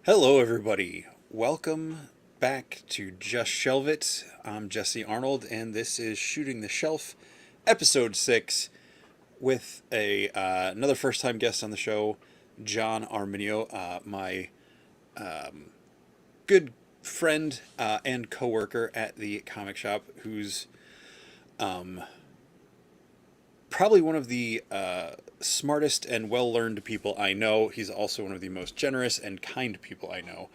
Hello, everybody. Welcome back to Just Shelve It. I'm Jesse Arnold, and this is Shooting the Shelf, Episode 6, with another first-time guest on the show, John Arminio, my good friend and coworker at the comic shop, who's probably one of the smartest and well-learned people I know. He's also one of the most generous and kind people I know.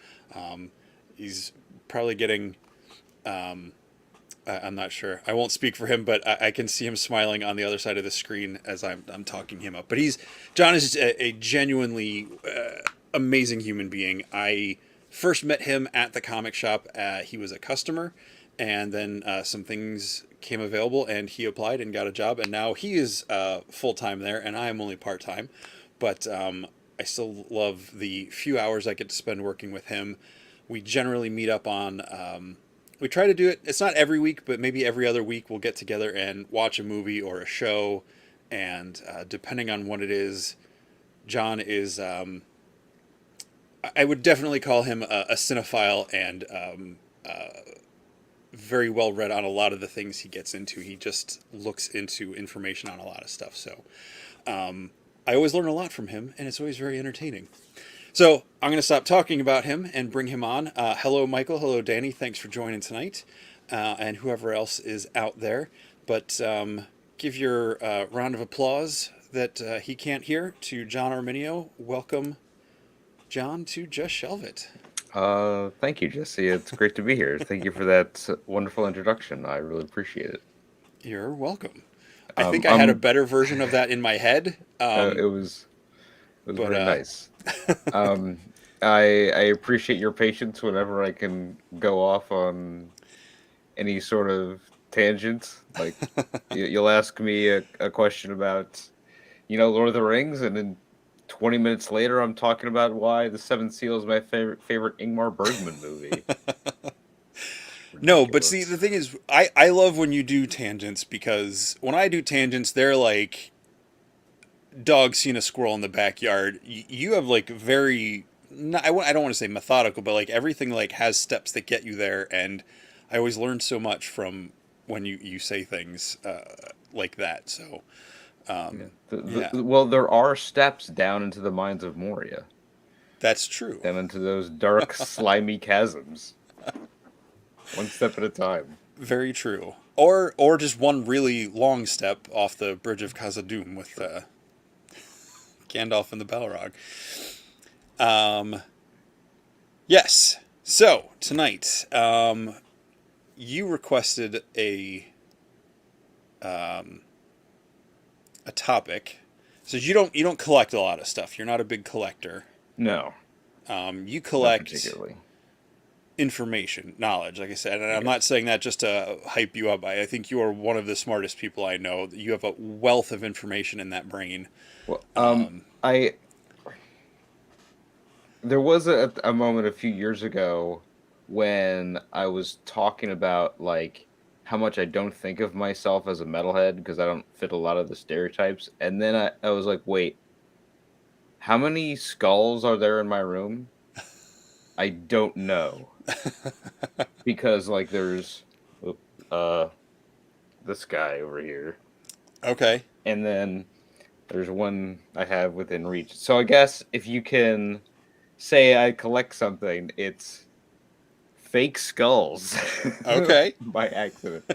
He's probably getting, I'm not sure. I won't speak for him, but I can see him smiling on the other side of the screen as I'm talking him up. But John is a genuinely amazing human being. I first met him at the comic shop. He was a customer, and then some things came available, and he applied and got a job, and now he is full-time there, and I am only part-time. But I still love the few hours I get to spend working with him. We generally meet up on, we try to do it, it's not every week, but maybe every other week we'll get together and watch a movie or a show, and depending on what it is, John is, I would definitely call him a cinephile, and very well read on a lot of the things he gets into. He just looks into information on a lot of stuff. So I always learn a lot from him, and it's always very entertaining. So I'm going to stop talking about him and bring him on. Hello, Michael. Hello, Danny. Thanks for joining tonight, and whoever else is out there. But give your round of applause that he can't hear to John Arminio. Welcome, John, to Just Shelve It. Thank you, Jesse. It's great to be here. Thank you for that wonderful introduction. I really appreciate it. You're welcome. I think I had a I'm better version of that in my head. it was But very nice. Um, I appreciate your patience whenever I can go off on any sort of tangent. Like you'll ask me a question about, Lord of the Rings, and then 20 minutes later I'm talking about why The Seventh Seal is my favorite Ingmar Bergman movie. No, but see, the Ridiculous. thing is, I love when you do tangents, because when I do tangents, they're like dog seeing a squirrel in the backyard. You have like very, not, I don't want to say methodical, but like everything like has steps that get you there. And I always learn so much from when you say things like that. So, Yeah. yeah, Well, there are steps down into the mines of Moria, that's true. down into those dark, slimy chasms, one step at a time. Very true. Or just one really long step off the bridge of Khazad-dûm with True. Gandalf and the Balrog. Um, yes. So tonight, you requested a topic. So you don't collect a lot of stuff. You're not a big collector. No, You not collect particularly. information, knowledge, like I said. And I'm Yeah. not saying that just to hype you up. I think you are one of the smartest people I know. You have a wealth of information in that brain. Well, I there was a moment a few years ago when I was talking about like how much I don't think of myself as a metalhead because I don't fit a lot of the stereotypes, and then I was like, wait, how many skulls are there in my room? I don't know because like there's uh this guy over here, Okay. and then there's one I have within reach. So I guess if you can say I collect something, it's fake skulls Okay. by accident.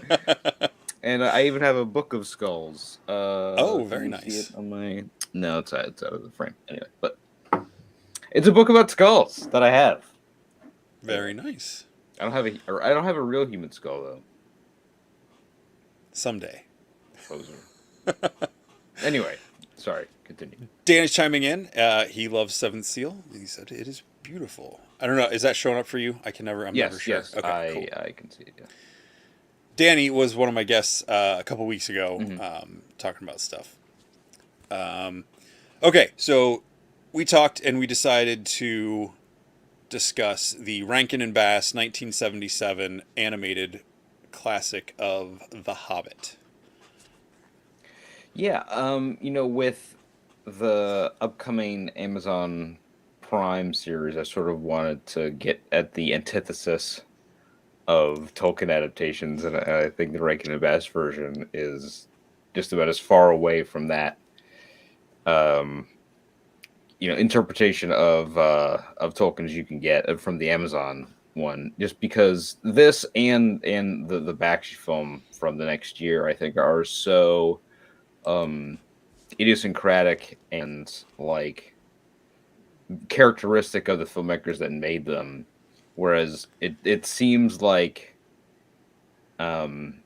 And I even have a book of skulls. Oh, Can very you see it nice. on my? No, it's out of the frame. Anyway, but it's a book about skulls that I have. Anyway, Very nice. I don't have a real human skull though. Someday. Poser. Anyway, sorry. Continue. Dan is chiming in. He loves Seventh Seal. He said it is beautiful. I don't know. Is that showing up for you? I'm never Yes, sure. yes, Okay, cool. I can see it. Yeah. Danny was one of my guests a couple weeks ago, Hmm. talking about stuff. Okay, so we talked and we decided to discuss the Rankin and Bass 1977 animated classic of The Hobbit. Yeah. With the upcoming Amazon Prime series, I sort of wanted to get at the antithesis of Tolkien adaptations, and I think the Rankin Bass version is just about as far away from that, um, interpretation of Tolkien as you can get from the Amazon one. Just because this and the Bakshi film from the next year, I think, are so um, idiosyncratic and like characteristic of the filmmakers that made them. Whereas it seems like um,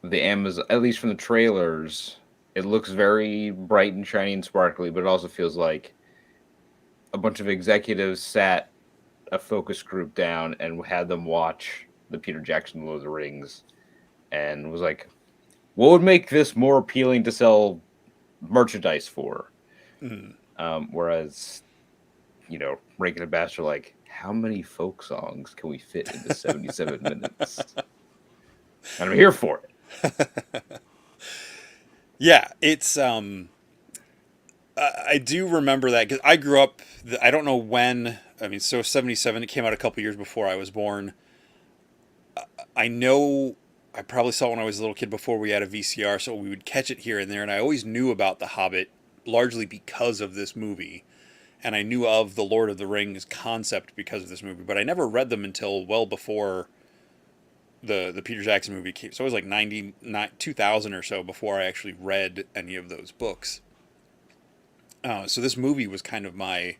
the Amazon, at least from the trailers, it looks very bright and shiny and sparkly, but it also feels like a bunch of executives sat a focus group down and had them watch the Peter Jackson Lord of the Rings and was like, what would make this more appealing to sell merchandise for? Mm. Whereas, Rankin and Bass are like, how many folk songs can we fit into 77 minutes? And I'm here for it. Yeah, it's I do remember that because I grew up. I don't know when. I mean, so 77. It came out a couple years before I was born. I know I probably saw it when I was a little kid before we had a VCR, so we would catch it here and there. And I always knew about The Hobbit largely because of this movie, and I knew of the Lord of the Rings concept because of this movie. But I never read them until well before the Peter Jackson movie came. So it was like 2000 or so before I actually read any of those books. So this movie was kind of my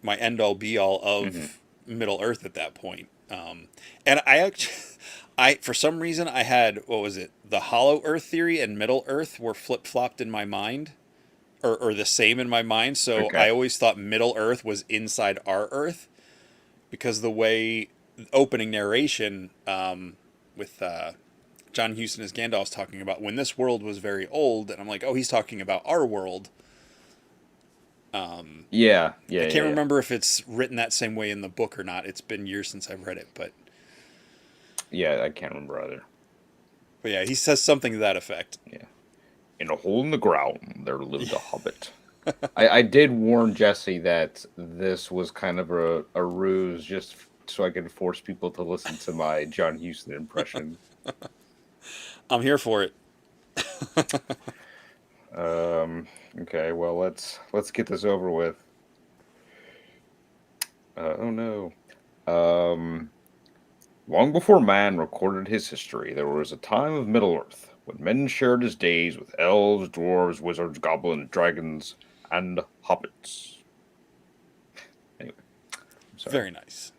end all be all of Middle Earth at that point. And I actually, for some reason I had, what was it? The Hollow Earth theory and Middle Earth were flip flopped in my mind, or the same in my mind. So Okay. I always thought Middle Earth was inside our Earth because the way opening narration with John Huston as Gandalf's talking about when this world was very old, and I'm like, oh, he's talking about our world. Yeah. I can't remember if it's written that same way in the book or not. It's been years since I've read it, but Yeah, I can't remember either. yeah, he says something to that effect. Yeah. In a hole in the ground, there lived a hobbit. I did warn Jesse that this was kind of a ruse just so I could force people to listen to my John Huston impression. I'm here for it. Okay, well let's get this over with. Oh no. Long before man recorded his history, there was a time of Middle-earth when men shared his days with elves, dwarves, wizards, goblins, dragons, and hobbits. Anyway, I'm sorry. Very nice.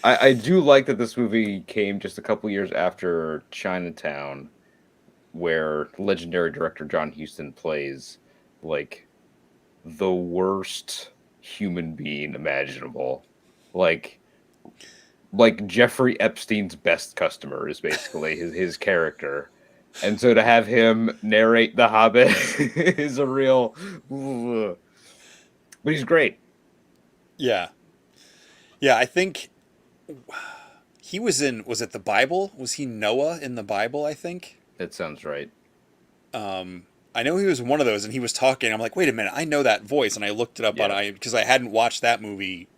I do like that this movie came just a couple years after Chinatown, where legendary director John Huston plays like the worst human being imaginable. Like Jeffrey Epstein's best customer is basically his character. And so to have him narrate The Hobbit is a real but he's great. Yeah. Yeah, I think he was it the Bible? Was he Noah in the Bible, I think? That sounds right. I know he was one of those, and he was talking. I'm like, wait a minute, I know that voice, and I looked it up on because I hadn't watched that movie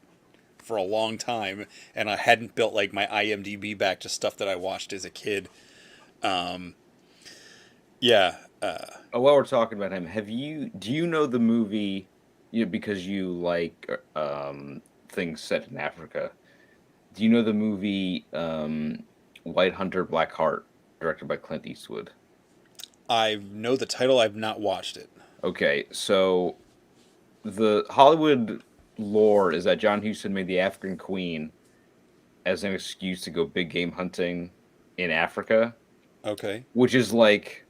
for a long time, and I hadn't built like my IMDb back to stuff that I watched as a kid. Yeah. While we're talking about him, do you know the movie? Because you like things set in Africa. Do you know the movie White Hunter, Black Heart, directed by Clint Eastwood? I know the title. I've not watched it. Okay, so the Hollywood lore is that John Huston made the African Queen as an excuse to go big game hunting in Africa. Okay. Which is like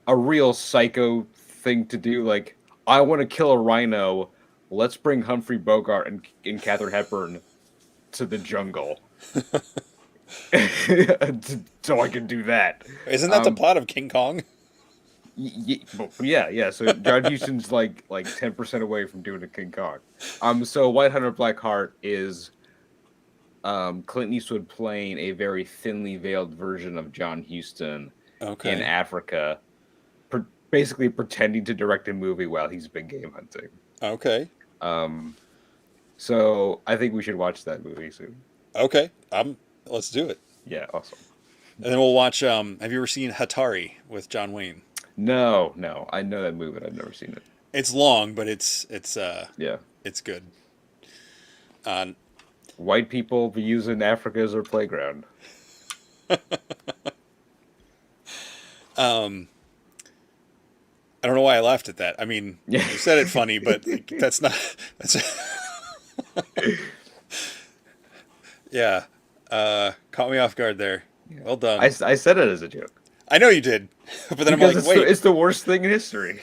a real psycho thing to do. Like, I want to kill a rhino. Let's bring Humphrey Bogart and Katharine Hepburn to the jungle. So I can do that. Isn't that the plot of King Kong? Yeah. So John Huston's like 10% away from doing a King Kong. So White Hunter Black Heart is Clint Eastwood playing a very thinly veiled version of John Huston in Africa, basically pretending to direct a movie while he's been game hunting. Okay. Um, so I think we should watch that movie soon. Okay. Let's do it. Yeah, awesome. And then we'll watch. Have you ever seen Hatari with John Wayne? No, I know that movie, but I've never seen it. It's long, but it's Yeah, good. Uh, white people be using Africa as their playground. I don't know why I laughed at that. I mean, Yeah. you said it funny, but like, that's not. That's yeah. Caught me off guard there. Well done. I said it as a joke. I know you did, but then Because I'm like, wait. it's the worst thing in history.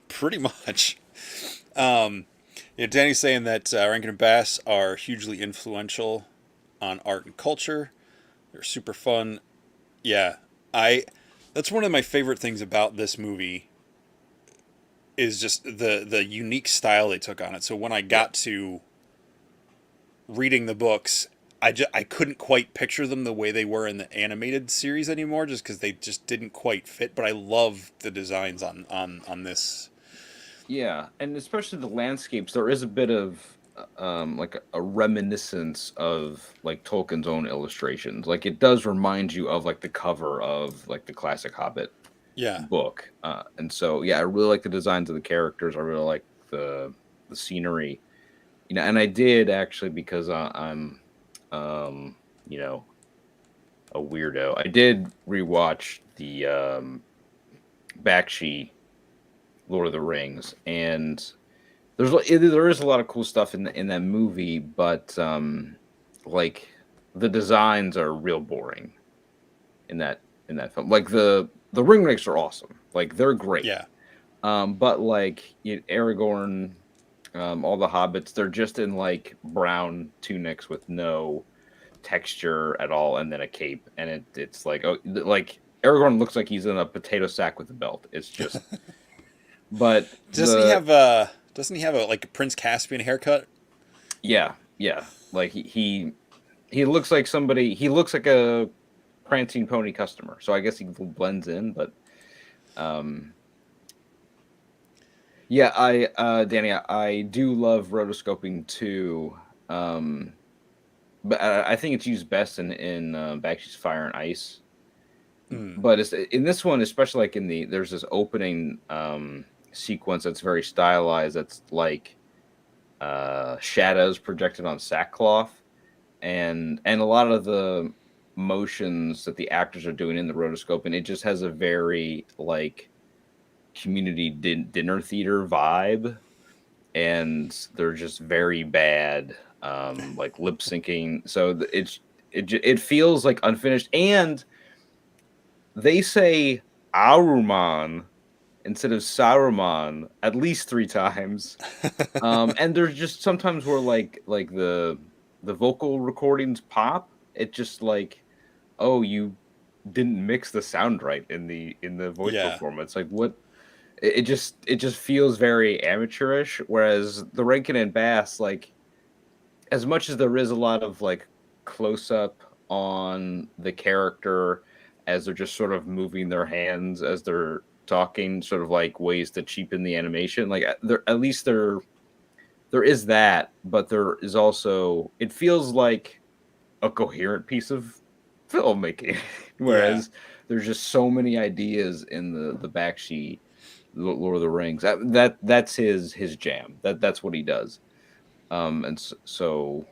Pretty much. Danny's saying that Rankin Bass are hugely influential on art and culture. They're super fun. Yeah, that's one of my favorite things about this movie is just the unique style they took on it. So when I got to reading the books, I couldn't quite picture them the way they were in the animated series anymore, just because they just didn't quite fit. But I love the designs on this. Yeah, and especially the landscapes, there is a bit of like a reminiscence of like Tolkien's own illustrations. Like it does remind you of like the cover of like the classic Hobbit book. And so yeah, I really like the designs of the characters. I really like the scenery. You know, and I did actually because I'm you know, a weirdo. I did rewatch the Bakshi Lord of the Rings, and there is a lot of cool stuff in that movie, but like the designs are real boring in that film. Like the ringwraiths are awesome, like they're great. Yeah. But like Aragorn, all the hobbits, they're just in like brown tunics with no texture at all, and then a cape, and it's like, oh, like Aragorn looks like he's in a potato sack with a belt. It's just. But doesn't he have a like a Prince Caspian haircut? Yeah. Like he looks like somebody. He looks like a prancing pony customer. So I guess he blends in. But yeah, Danny, I do love rotoscoping too. But I think it's used best in Bakshi's Fire and Ice. But it's, in this one, especially like there's this opening sequence that's very stylized. That's like shadows projected on sackcloth, and a lot of the motions that the actors are doing in the rotoscope, and it just has a very like community dinner theater vibe, and they're just very bad, like lip syncing. So it feels like unfinished, and they say Aruman instead of Saruman at least 3 times. And there's just sometimes where like the vocal recordings pop. It just like, oh, you didn't mix the sound right in the voice performance. Like what? It just feels very amateurish. Whereas the Rankin and Bass, like, as much as there is a lot of like close up on the character as they're just sort of moving their hands as they're talking, sort of like ways to cheapen the animation. Like there is that, but there is also, it feels like a coherent piece of filmmaking. Whereas there's just so many ideas in the Bakshi Lord of the Rings. That's his jam. That's what he does. And so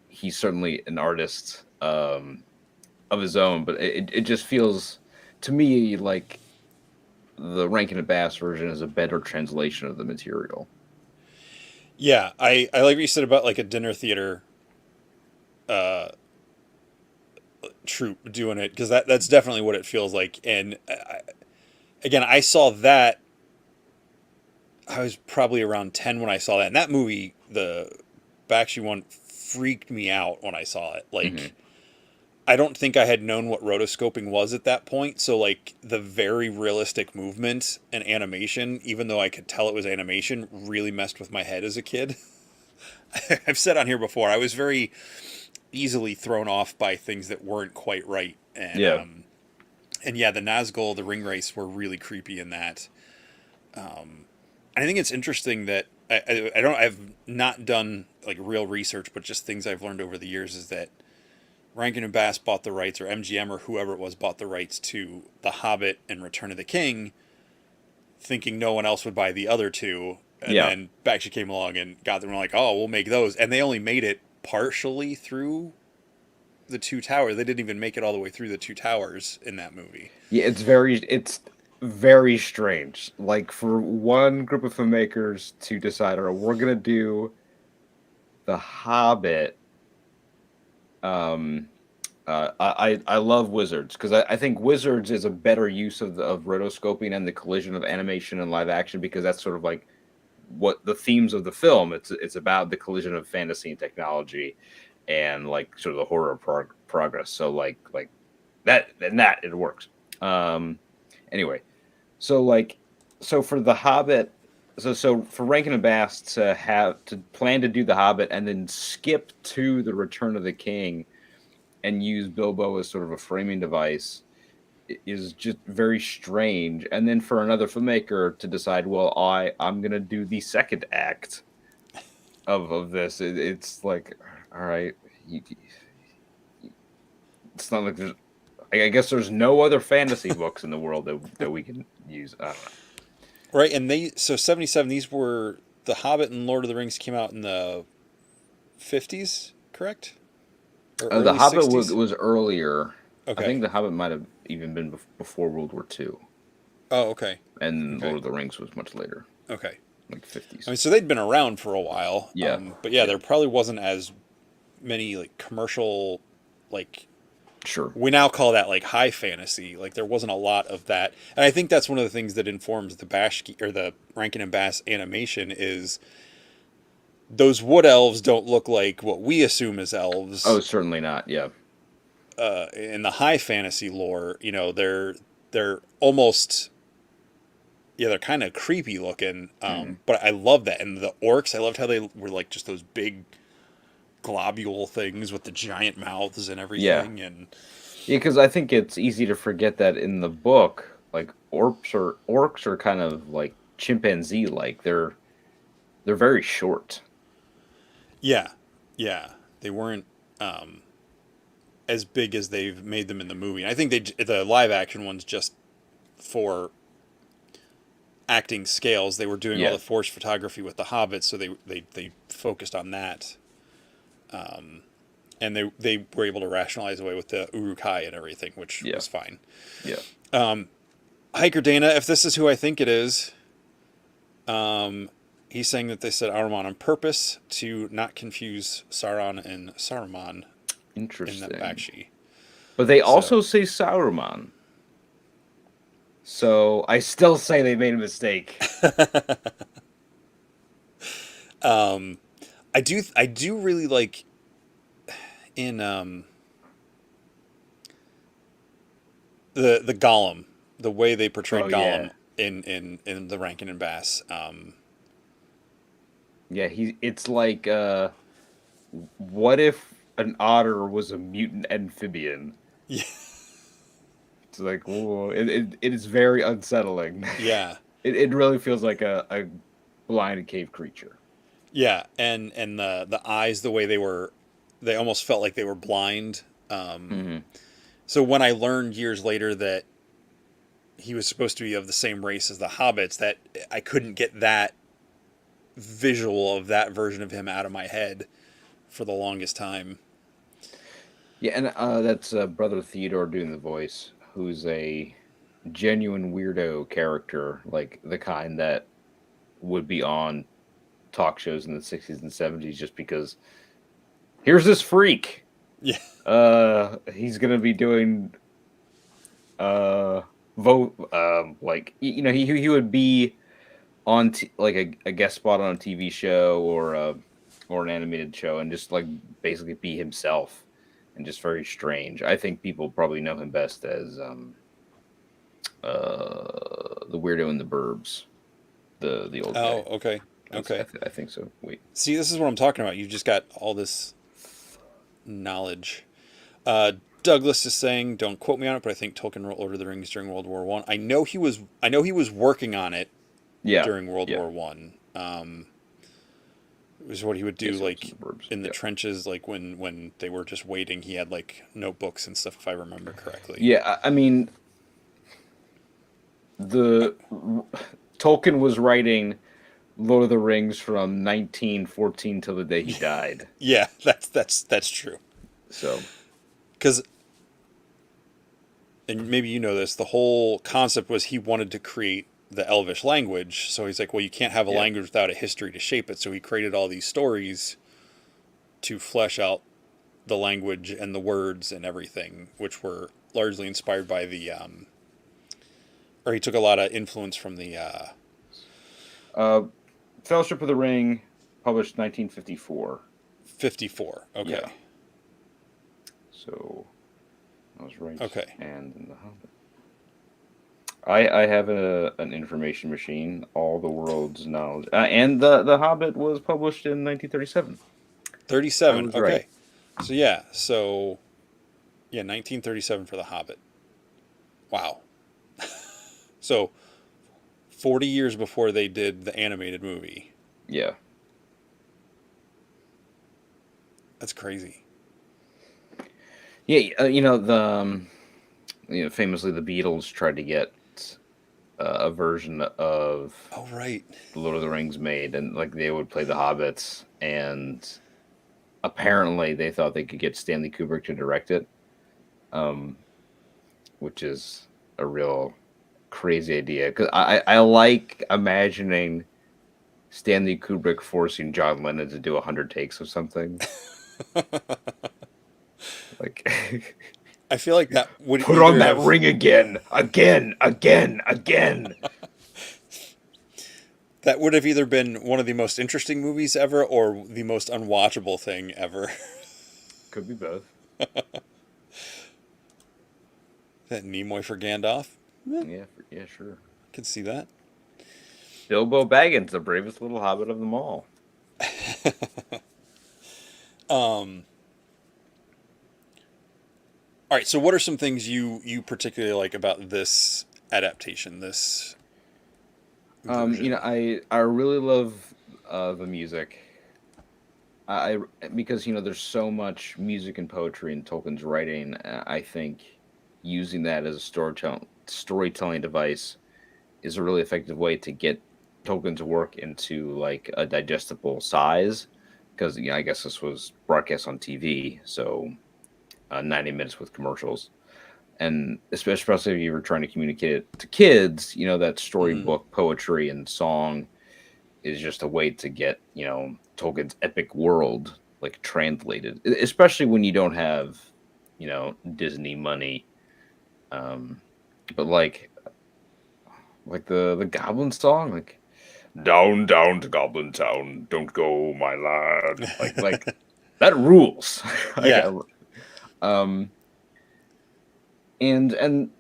he's certainly an artist of his own, but it just feels to me like the Rankin and Bass version is a better translation of the material. Yeah, I like what you said about like a dinner theater troupe doing it, because that's definitely what it feels like. And again, I saw that, I was probably around 10 when I saw that, and that movie, the Bakshi one, freaked me out when I saw it. Like, I don't think I had known what rotoscoping was at that point. So like the very realistic movement and animation, even though I could tell it was animation, really messed with my head as a kid. I've said on here before, I was very easily thrown off by things that weren't quite right. And And yeah, the Nazgul, the ring race were really creepy in that. I think it's interesting that I've not done like real research, but just things I've learned over the years is that Rankin and Bass bought the rights, or MGM or whoever it was bought the rights to The Hobbit and Return of the King, thinking no one else would buy the other two. And then Bakshi came along and got them, and were like, oh, we'll make those. And they only made it partially through the Two Towers. They didn't even make it all the way through the Two Towers in that movie. Yeah, it's very strange. Like, for one group of filmmakers to decide, all right, we're gonna do The Hobbit. I love Wizards because I think Wizards is a better use of rotoscoping and the collision of animation and live action, because that's sort of like what the themes of the film. It's about the collision of fantasy and technology, and like sort of the horror progress. So like that, and that it works. Anyway, so for The Hobbit, so for Rankin and Bass to plan to do The Hobbit and then skip to the Return of the King and use Bilbo as sort of a framing device is just very strange. And then for another filmmaker to decide, well, I'm gonna do the second act of this. It's like, all right, it's not like there's. I guess there's no other fantasy books in the world that we can use. I don't know. Right, and 77. These were The Hobbit and Lord of the Rings came out in the 50s, correct? The Hobbit was earlier. Okay. I think The Hobbit might have even been before World War II. Oh, okay. And Lord of the Rings was much later. Okay. Like 50s. I mean, so they'd been around for a while. Yeah. But yeah, there probably wasn't as many like commercial, like. Sure. We now call that like high fantasy. Like there wasn't a lot of that, and I think that's one of the things that informs the Bashki or the Rankin and Bass animation is those wood elves don't look like what we assume as elves. Oh, certainly not. Yeah. In the high fantasy lore, they're almost, they're kind of creepy looking. But I love that, and the orcs, I loved how they were like just those big globule things with the giant mouths and everything. And because I think it's easy to forget that in the book, like orcs are kind of like chimpanzee like. They're very short. Yeah they weren't as big as they've made them in the movie. I think the live action ones, just for acting scales, they were doing all the forced photography with the Hobbit, so they focused on that. And they were able to rationalize away with the Uruk-hai and everything, which was fine. Yeah. Hiker Dana, if this is who I think it is, he's saying that they said Ahriman on purpose to not confuse Sauron and Saruman. Interesting. In that Bakshi. But they also say Saruman. So I still say they made a mistake. I do really like in the Gollum, the way they portrayed Gollum in the Rankin and Bass. It's like what if an otter was a mutant amphibian? Yeah. It's like, whoa, it is very unsettling. Yeah. It really feels like a blind cave creature. Yeah, and the eyes, the way they almost felt like they were blind. So when I learned years later that he was supposed to be of the same race as the Hobbits, that I couldn't get that visual of that version of him out of my head for the longest time. Yeah, and that's Brother Theodore doing the voice, who's a genuine weirdo character, like the kind that would be on talk shows in the 60s and 70s just because here's this freak. Yeah. He's going to be doing like, he would be on like a guest spot on a TV show or an animated show and just like basically be himself and just very strange. I think people probably know him best as the weirdo in the Burbs, the old guy. Oh, okay. Okay. I think so. Wait. See, this is what I'm talking about. You've just got all this knowledge. Douglas is saying, don't quote me on it, but I think Tolkien wrote Lord of the Rings during World War One. I know he was working on it Yeah. during World Yeah. War One. It was what he would do, Yes, like in the yeah. trenches, like when they were just waiting. He had like notebooks and stuff, if I remember correctly. Yeah, I mean, Tolkien was writing Lord of the Rings from 1914 till the day he died. Yeah, that's true. So, Because, and maybe you know this, the whole concept was he wanted to create the Elvish language. So he's like, well, you can't have a language without a history to shape it. So he created all these stories to flesh out the language and the words and everything, which were largely inspired by the, or he took a lot of influence from the, Fellowship of the Ring, published 1954. 54. Okay. Yeah. So, I was right. Okay. And in the Hobbit. I have an information machine, all the world's knowledge, and the Hobbit was published in 1937. 37. Okay. Right. So 1937 for The Hobbit. Wow. So 40 years before they did the animated movie. Yeah. That's crazy. Yeah, famously the Beatles tried to get a version of Oh, right. Lord of the Rings made, and like they would play the Hobbits, and apparently they thought they could get Stanley Kubrick to direct it, which is a real crazy idea. Because I like imagining Stanley Kubrick forcing John Lennon to do 100 takes of something. Like, I feel like that would put on that ring again. That would have either been one of the most interesting movies ever or the most unwatchable thing ever. Could be both. That Nimoy for Gandalf? Yeah, sure. I can see that. Bilbo Baggins, the bravest little hobbit of them all. All right, so what are some things you particularly like about this adaptation, this version? I really love the music. I because there's so much music and poetry in Tolkien's writing. I think using that as a storytelling device is a really effective way to get Tolkien's work into like a digestible size. Because I guess this was broadcast on TV, so 90 minutes with commercials. And especially if you were trying to communicate it to kids, that storybook poetry and song is just a way to get, Tolkien's epic world like translated, especially when you don't have, Disney money. But like the Goblin song, like down to Goblin Town, don't go, my lad. Like that rules. Yeah. And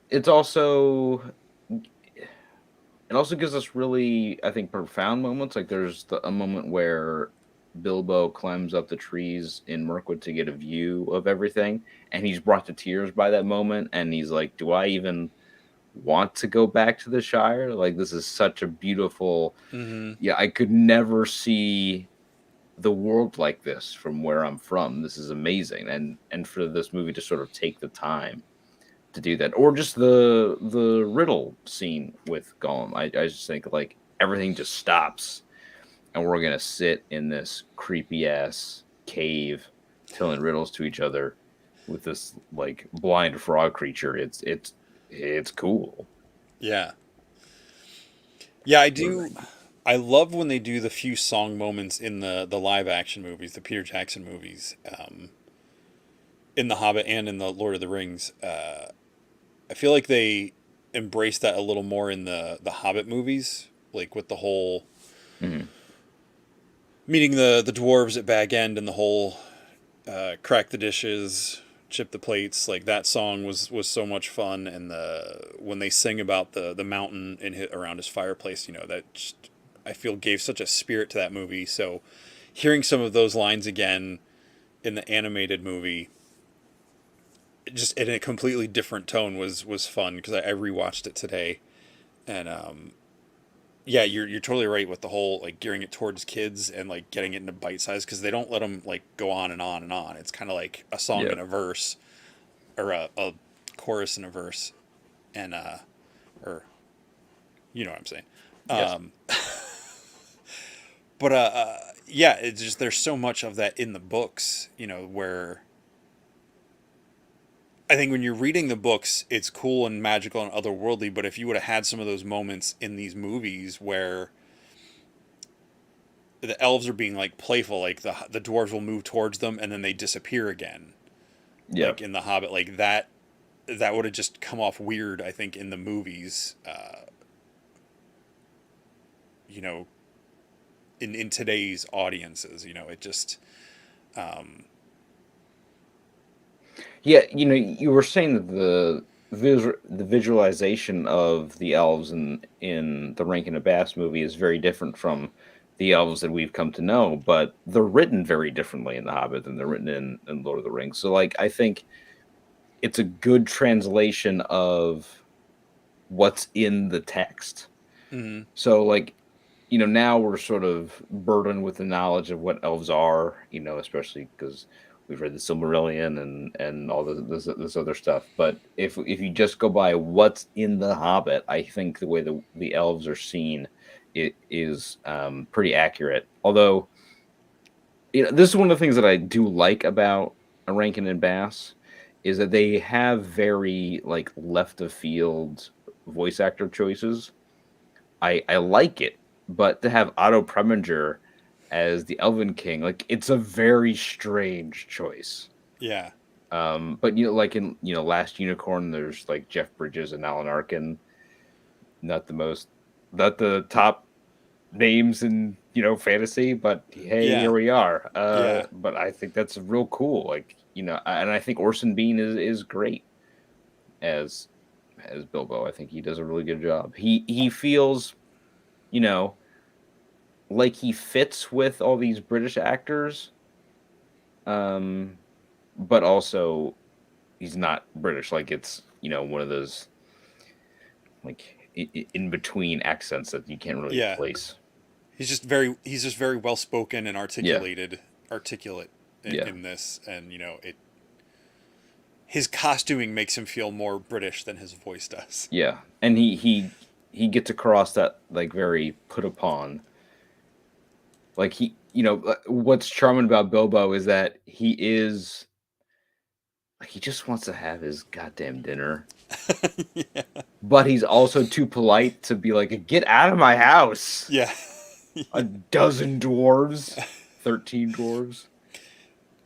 it also gives us really, I think, profound moments. Like there's a moment where Bilbo climbs up the trees in Mirkwood to get a view of everything, and he's brought to tears by that moment. And he's like, "Do I even want to go back to the Shire? Like this is such a beautiful. Yeah, I could never see the world like this from where I'm from. This is amazing." And for this movie to sort of take the time to do that, or just the riddle scene with Gollum, I just think like everything just stops, and we're gonna sit in this creepy ass cave telling riddles to each other with this like blind frog creature. It's cool. Yeah. Yeah, I do. I love when they do the few song moments in the live action movies, the Peter Jackson movies, in The Hobbit and in the Lord of the Rings. I feel like they embrace that a little more in the Hobbit movies, like with the whole meeting the dwarves at Bag End and the whole crack the dishes, chip the plates. Like that song was so much fun, and when they sing about the mountain around his fireplace, that just, I feel gave such a spirit to that movie. So hearing some of those lines again in the animated movie just in a completely different tone was fun because I rewatched it today, and yeah, you're totally right with the whole like gearing it towards kids and like getting it into bite size because they don't let them like go on and on and on. It's kind of like a song Yeah. and a verse, or a chorus and a verse, and or you know what I'm saying. Yes. Um, but yeah, it's just there's so much of that in the books, you know, where I think when you're reading the books, it's cool and magical and otherworldly. But if you would have had some of those moments in these movies where the elves are being like playful, like the dwarves will move towards them and then they disappear again, Yeah. like in the Hobbit, like that would have just come off weird. I think in the movies, you know, in today's audiences, you know, it just um, Yeah, you were saying that the visualization of the elves in the Rankin Bass movie is very different from the elves that we've come to know, but they're written very differently in The Hobbit than they're written in Lord of the Rings. So, like, I think it's a good translation of what's in the text. mm, So, like, now we're sort of burdened with the knowledge of what elves are, especially because we've read the Silmarillion and all this other stuff. But if you just go by what's in the Hobbit, I think the way the elves are seen it is pretty accurate. Although, this is one of the things that I do like about Rankin and Bass is that they have very like left of field voice actor choices. I like it, but to have Otto Preminger as the Elven King, like it's a very strange choice. yeah, But like in Last Unicorn, there's like Jeff Bridges and Alan Arkin, not the most, not the top names in fantasy, but hey, yeah, here we are. yeah, But I think that's real cool. Like and I think Orson Bean is great as Bilbo. I think he does a really good job. He feels you know like he fits with all these British actors, um, but also he's not British. Like it's one of those like in between accents that you can't really yeah. place. He's just very well spoken and Yeah, articulate yeah, in this, and you know it. His costuming makes him feel more British than his voice does. yeah. And he gets across that like very put upon. Like what's charming about Bilbo is that he is like he just wants to have his goddamn dinner. Yeah, But he's also too polite to be like, get out of my house. yeah, A dozen dwarves, 13 dwarves.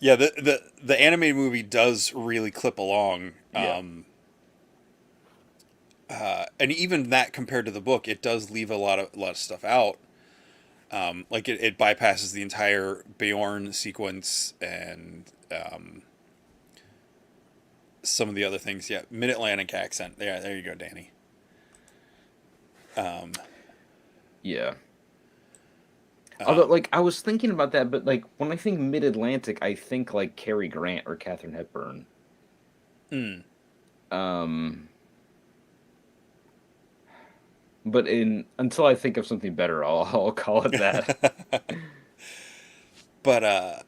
yeah. The animated movie does really clip along, Yeah, and even that compared to the book, it does leave a lot of stuff out. Like it bypasses the entire Bjorn sequence and some of the other things. Yeah, Mid Atlantic accent. Yeah, there you go, Danny. Um, yeah. Although, um, like, I was thinking about that, but like when I think Mid Atlantic, I think like Cary Grant or Katharine Hepburn. mm. Um, but until I think of something better, I'll call it that. But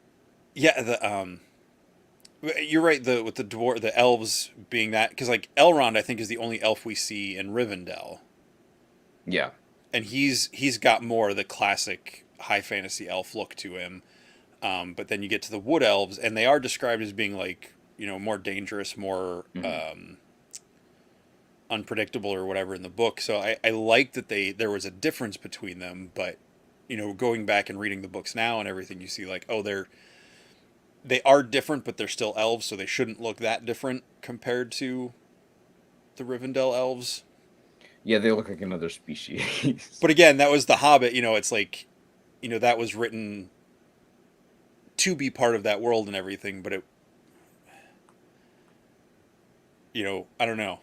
yeah, the you're right. With the elves being that, because like Elrond, I think is the only elf we see in Rivendell, Yeah, and he's got more of the classic high fantasy elf look to him. But then you get to the wood elves, and they are described as being like more dangerous, more hmm unpredictable or whatever in the book. So I like that there was a difference between them, but going back and reading the books now and everything, you see like, oh, they are different, but they're still elves, so they shouldn't look that different compared to the Rivendell elves. yeah. They look like another species. But again, that was the Hobbit. It's like, that was written to be part of that world and everything. But I don't know.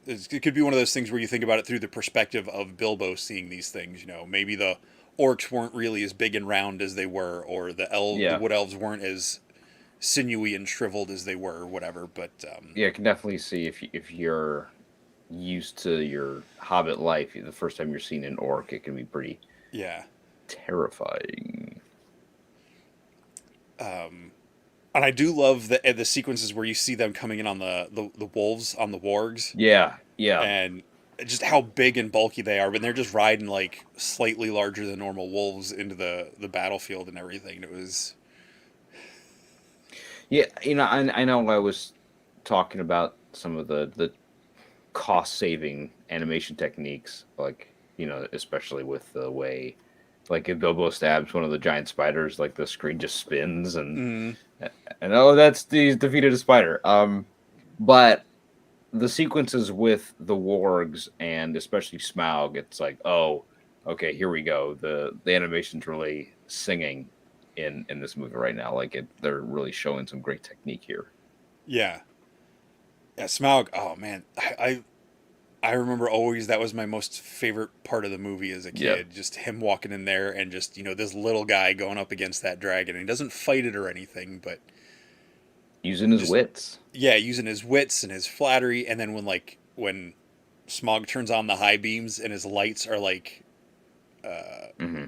It could be one of those things where you think about it through the perspective of Bilbo seeing these things. Maybe the orcs weren't really as big and round as they were, or the Yeah, wood elves weren't as sinewy and shriveled as they were, or whatever. But Yeah, I can definitely see if you're used to your Hobbit life, the first time you're seeing an orc, it can be pretty yeah. terrifying. And I do love the sequences where you see them coming in on the wolves on the wargs, Yeah, yeah. and just how big and bulky they are. But they're just riding like slightly larger than normal wolves into the battlefield and everything. It was Yeah, I know I was talking about some of the cost saving animation techniques, like, especially with the way, like, if Bilbo stabs one of the giant spiders, like the screen just spins, mm, and oh, that's the defeated a spider. But the sequences with the wargs and especially Smaug, it's like, oh, okay, here we go. The animation's really singing in this movie right now. Like, they're really showing some great technique here. yeah, yeah. Smaug. Oh man, I remember always that was my most favorite part of the movie as a Yep. kid. Just him walking in there and just this little guy going up against that dragon. And he doesn't fight it or anything, but Using his just wits. yeah, using his wits and his flattery. And then when Smog turns on the high beams and his lights are like Hmm.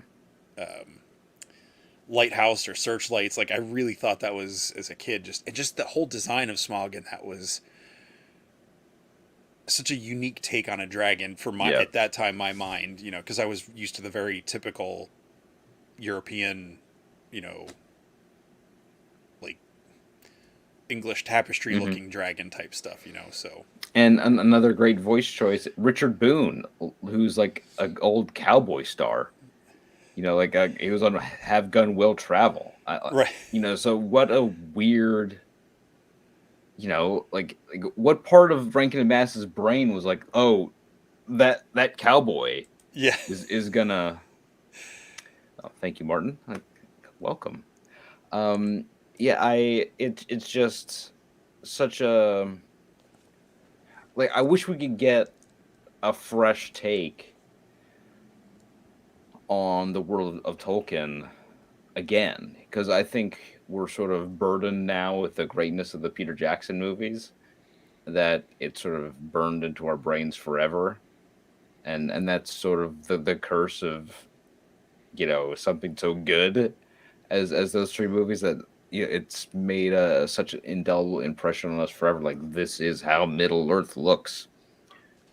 lighthouse or searchlights, like I really thought that was as a kid just the whole design of Smog, and that was such a unique take on a dragon for my Yep. at that time my mind, because I was used to the very typical European, you know, like English tapestry Hmm. looking dragon type stuff, so And another great voice choice, Richard Boone, who's like an old cowboy star. Like, he was on Have Gun Will Travel. right. So what a weird, like what part of Rankin Bass's brain was like, oh, that cowboy Yeah. is gonna. Oh, thank you, Martin. Welcome. Yeah, it's just such a, like, I wish we could get a fresh take on the world of Tolkien again, because I think we're sort of burdened now with the greatness of the Peter Jackson movies, that it's sort of burned into our brains forever, and that's sort of the curse of, something so good as those three movies, that it's made such an indelible impression on us forever. Like, this is how Middle Earth looks.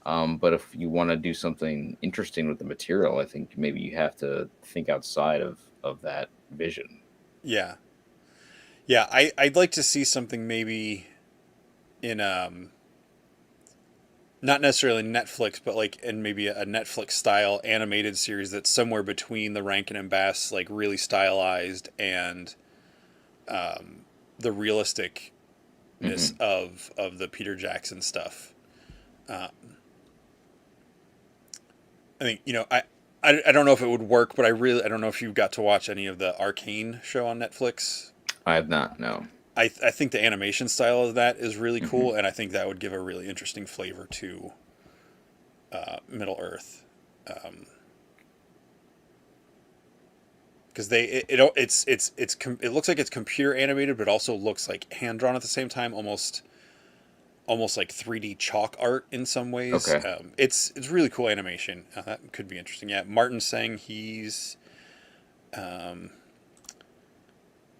But if you want to do something interesting with the material, I think maybe you have to think outside of that vision. Yeah. Yeah, I'd like to see something maybe in not necessarily Netflix, but like in maybe a Netflix style animated series that's somewhere between the Rankin and Bass like really stylized and the realisticness Hmm. of the Peter Jackson stuff. Um, I think I don't know if it would work, but I don't know if you got to watch any of the Arcane show on Netflix. I have not. No. I think the animation style of that is really Hmm. cool, and I think that would give a really interesting flavor to Middle Earth, because it looks like it's computer animated, but also looks like hand drawn at the same time, almost like 3D chalk art in some ways. Okay. It's really cool animation. That could be interesting. Yeah, Martin's saying he's.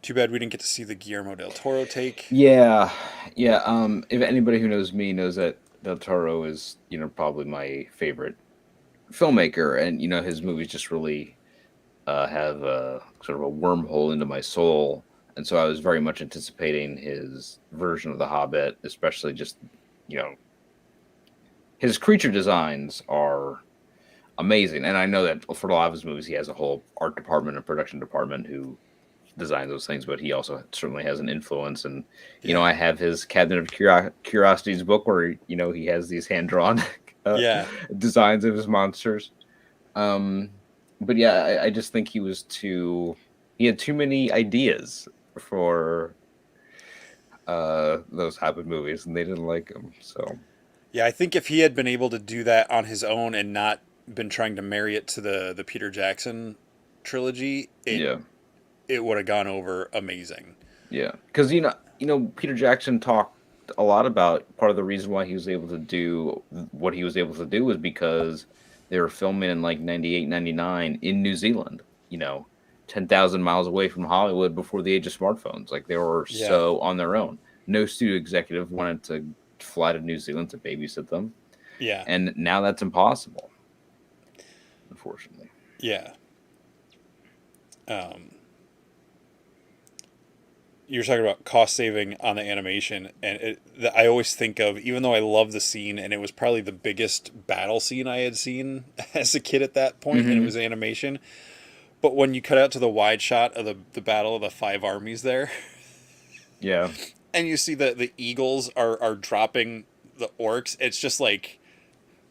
Too bad we didn't get to see the Guillermo del Toro take. Yeah, yeah. If anybody who knows me knows that Del Toro is, probably my favorite filmmaker, and his movies just really have a sort of a wormhole into my soul. And so I was very much anticipating his version of The Hobbit, especially just, you know, his creature designs are amazing. And I know that for a lot of his movies, he has a whole art department and production department who design those things, but he also certainly has an influence. And, Yeah, I have his Cabinet of Curiosities book where, he has these hand drawn yeah, designs of his monsters. Um, but yeah, I just think he had too many ideas for those Hobbit movies, and they didn't like them. So yeah. I think if he had been able to do that on his own and not been trying to marry it to the Peter Jackson trilogy, yeah, it would have gone over amazing. Yeah, because Peter Jackson talked a lot about part of the reason why he was able to do what he was able to do was because they were filming in like 98, 99 in New Zealand. 10,000 miles away from Hollywood before the age of smartphones. Like they were Yeah. so on their own. No studio executive wanted to fly to New Zealand to babysit them, Yeah. and now that's impossible, unfortunately. Yeah. Um, you're talking about cost saving on the animation, and I always think of, even though I love the scene, and it was probably the biggest battle scene I had seen as a kid at that point, and it Hmm. was animation. But when you cut out to the wide shot of the battle of the five armies there, Yeah. and you see the eagles are dropping the orcs, it's just like,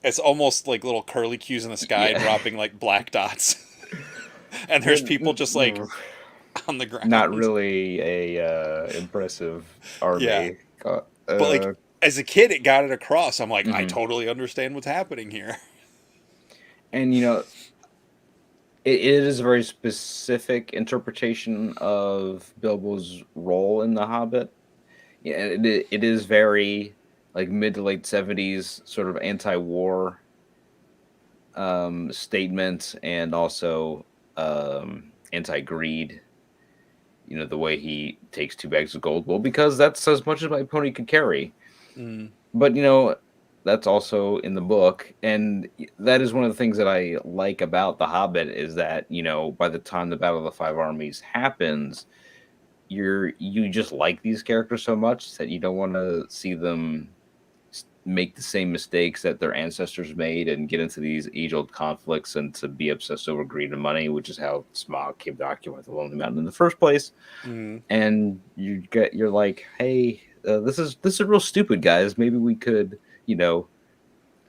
it's almost like little curlicues in the sky Yeah. dropping like black dots. And there's people just like on the Not ground. really a impressive Yeah. army. But like as a kid, it got it across. I'm like, I Mhm. totally understand what's happening here. And it is a very specific interpretation of Bilbo's role in The Hobbit. Yeah, it is very like mid to late 70s sort of anti-war statement, and also anti-greed. The way he takes 2 bags of gold. Well, because that's as much as my pony could carry. Mm, But that's also in the book, and that is one of the things that I like about The Hobbit is that by the time the Battle of the Five Armies happens, you just like these characters so much that you don't want to see them make the same mistakes that their ancestors made and get into these age-old conflicts and to be obsessed over greed and money, which is how Smaug came to occupy the Lonely Mountain in the first place. mm, And you're like, hey, this is real stupid, guys. Maybe we could,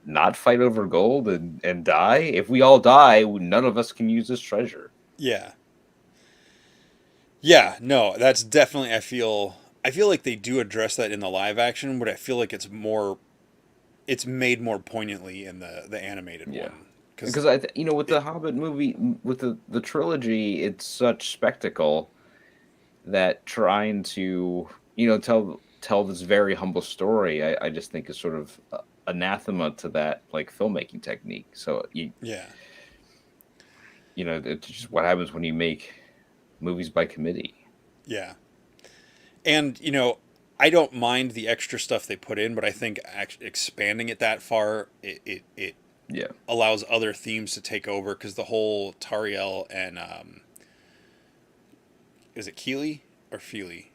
not fight over gold and die. If we all die, none of us can use this treasure. yeah. Yeah, no, that's definitely, I feel like they do address that in the live action, but I feel like it's made more poignantly in the animated Yeah. one. Cuz Because with the Hobbit movie, with the trilogy, it's such spectacle that trying to tell this very humble story, I just think is sort of anathema to that like filmmaking technique. So yeah. it's just what happens when you make movies by committee. Yeah. And I don't mind the extra stuff they put in, but I think expanding it that far, it Yeah. allows other themes to take over, because the whole Tariel and is it Keely or Feely,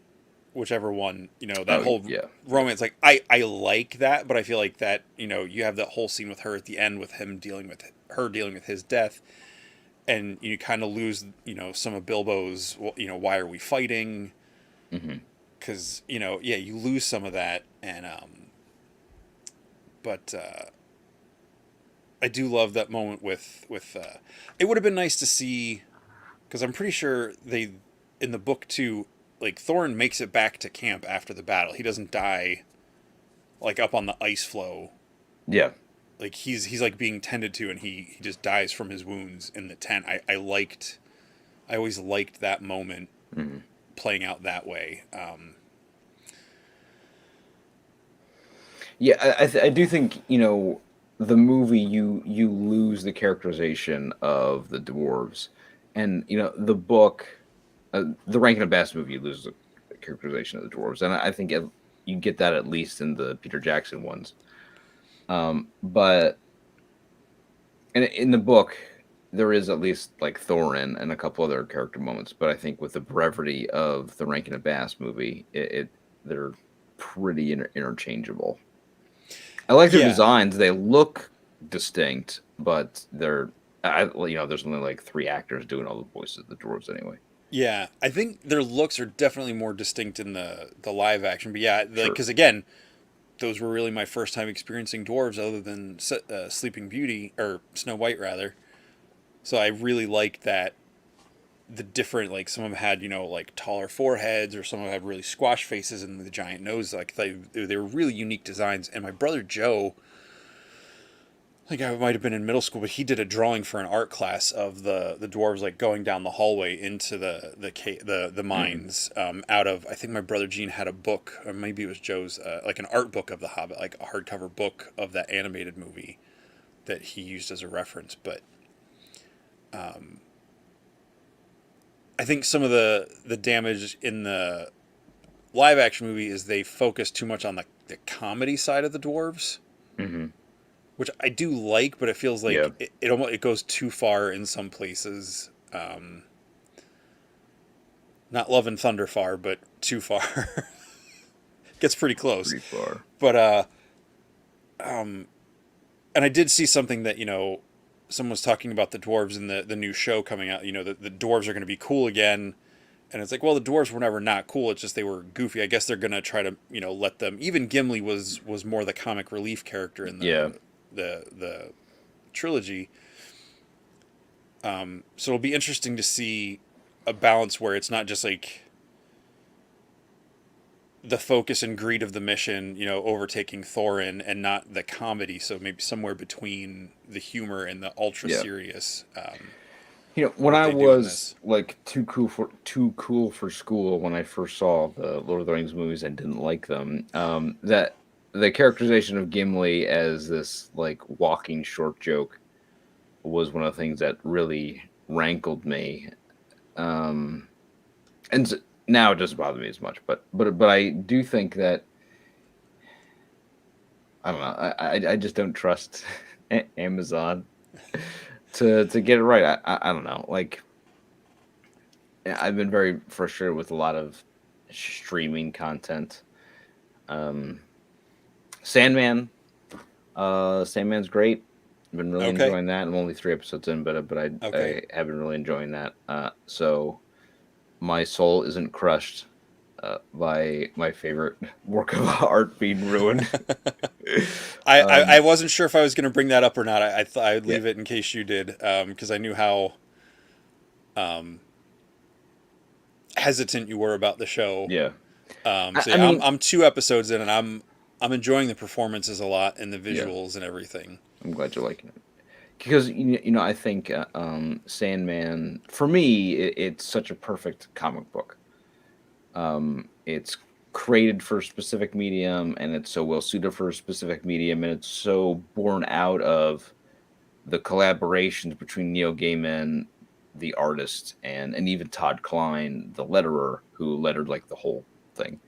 whichever one, that Oh whole yeah. romance, like I like that, but I feel like that, you have that whole scene with her at the end with him dealing with her dealing with his death, and you kind of lose some of Bilbo's, why are we fighting, Hmm. because yeah, you lose some of that, and but I do love that moment with it would have been nice to see, because I'm pretty sure they, in the book too, like Thorin makes it back to camp after the battle. He doesn't die like up on the ice floe. Yeah. Like he's like being tended to, and he just dies from his wounds in the tent. I always liked that moment Hmm. playing out that way. Yeah, I do think the movie, you lose the characterization of the dwarves, and the book, the Rankin Bass movie, you lose the characterization of the dwarves, and I think you get that at least in the Peter Jackson ones. But in the book, there is at least like Thorin and a couple other character moments, but I think with the brevity of the Rankin Bass movie, they're pretty interchangeable. I like their Yeah, designs. They look distinct, but there's only like 3 actors doing all the voices of the dwarves anyway. yeah. I think their looks are definitely more distinct in the live action. But yeah, Sure. because again, those were really my first time experiencing dwarves, other than Sleeping Beauty, or Snow White rather. So I really liked that, the different, like some of them had like taller foreheads, or some of them had really squash faces and the giant nose. Like they were really unique designs. And my brother Joe, I think I might have been in middle school, but he did a drawing for an art class of the dwarves like going down the hallway into the mines. Out of, I think my brother Gene had a book, or maybe it was Joe's, like an art book of the Hobbit, like a hardcover book of that animated movie that he used as a reference. But I think some of the damage in the live action movie is they focus too much on the comedy side of the dwarves. Mm-hmm. Which I do like, but it feels like Yeah. it almost it goes too far in some places. Not Love and Thunder far, but too far. Gets pretty close. Pretty far. But and I did see something that someone was talking about the dwarves in the new show coming out. The dwarves are going to be cool again, and it's like, well, the dwarves were never not cool. It's just they were goofy. I guess they're going to try to let them. Even Gimli was more the comic relief character in the trilogy. So it'll be interesting to see a balance where it's not just like the focus and greed of the mission, overtaking Thorin, and not the comedy. So maybe somewhere between the humor and the ultra serious. When I was like too cool for school when I first saw the Lord of the Rings movies and didn't like them, that the characterization of Gimli as this like walking short joke was one of the things that really rankled me. And now it doesn't bother me as much, but I do think that I don't know. I just don't trust Amazon to get it right. I don't know. Like I've been very frustrated with a lot of streaming content. Sandman's great. I've been really enjoying that. I'm only 3 episodes in, but I have been really enjoying that. So my soul isn't crushed by my favorite work of art being ruined. I wasn't sure if I was going to bring that up or not. I thought I'd leave it in case you did, because I knew how hesitant you were about the show. Yeah. I'm 2 episodes in, and I'm enjoying the performances a lot and the visuals and everything. I'm glad you're liking it. Because, I think Sandman, for me, it's such a perfect comic book. It's created for a specific medium, and it's so well suited for a specific medium, and it's so born out of the collaborations between Neil Gaiman, the artist, and even Todd Klein, the letterer, who lettered like the whole thing.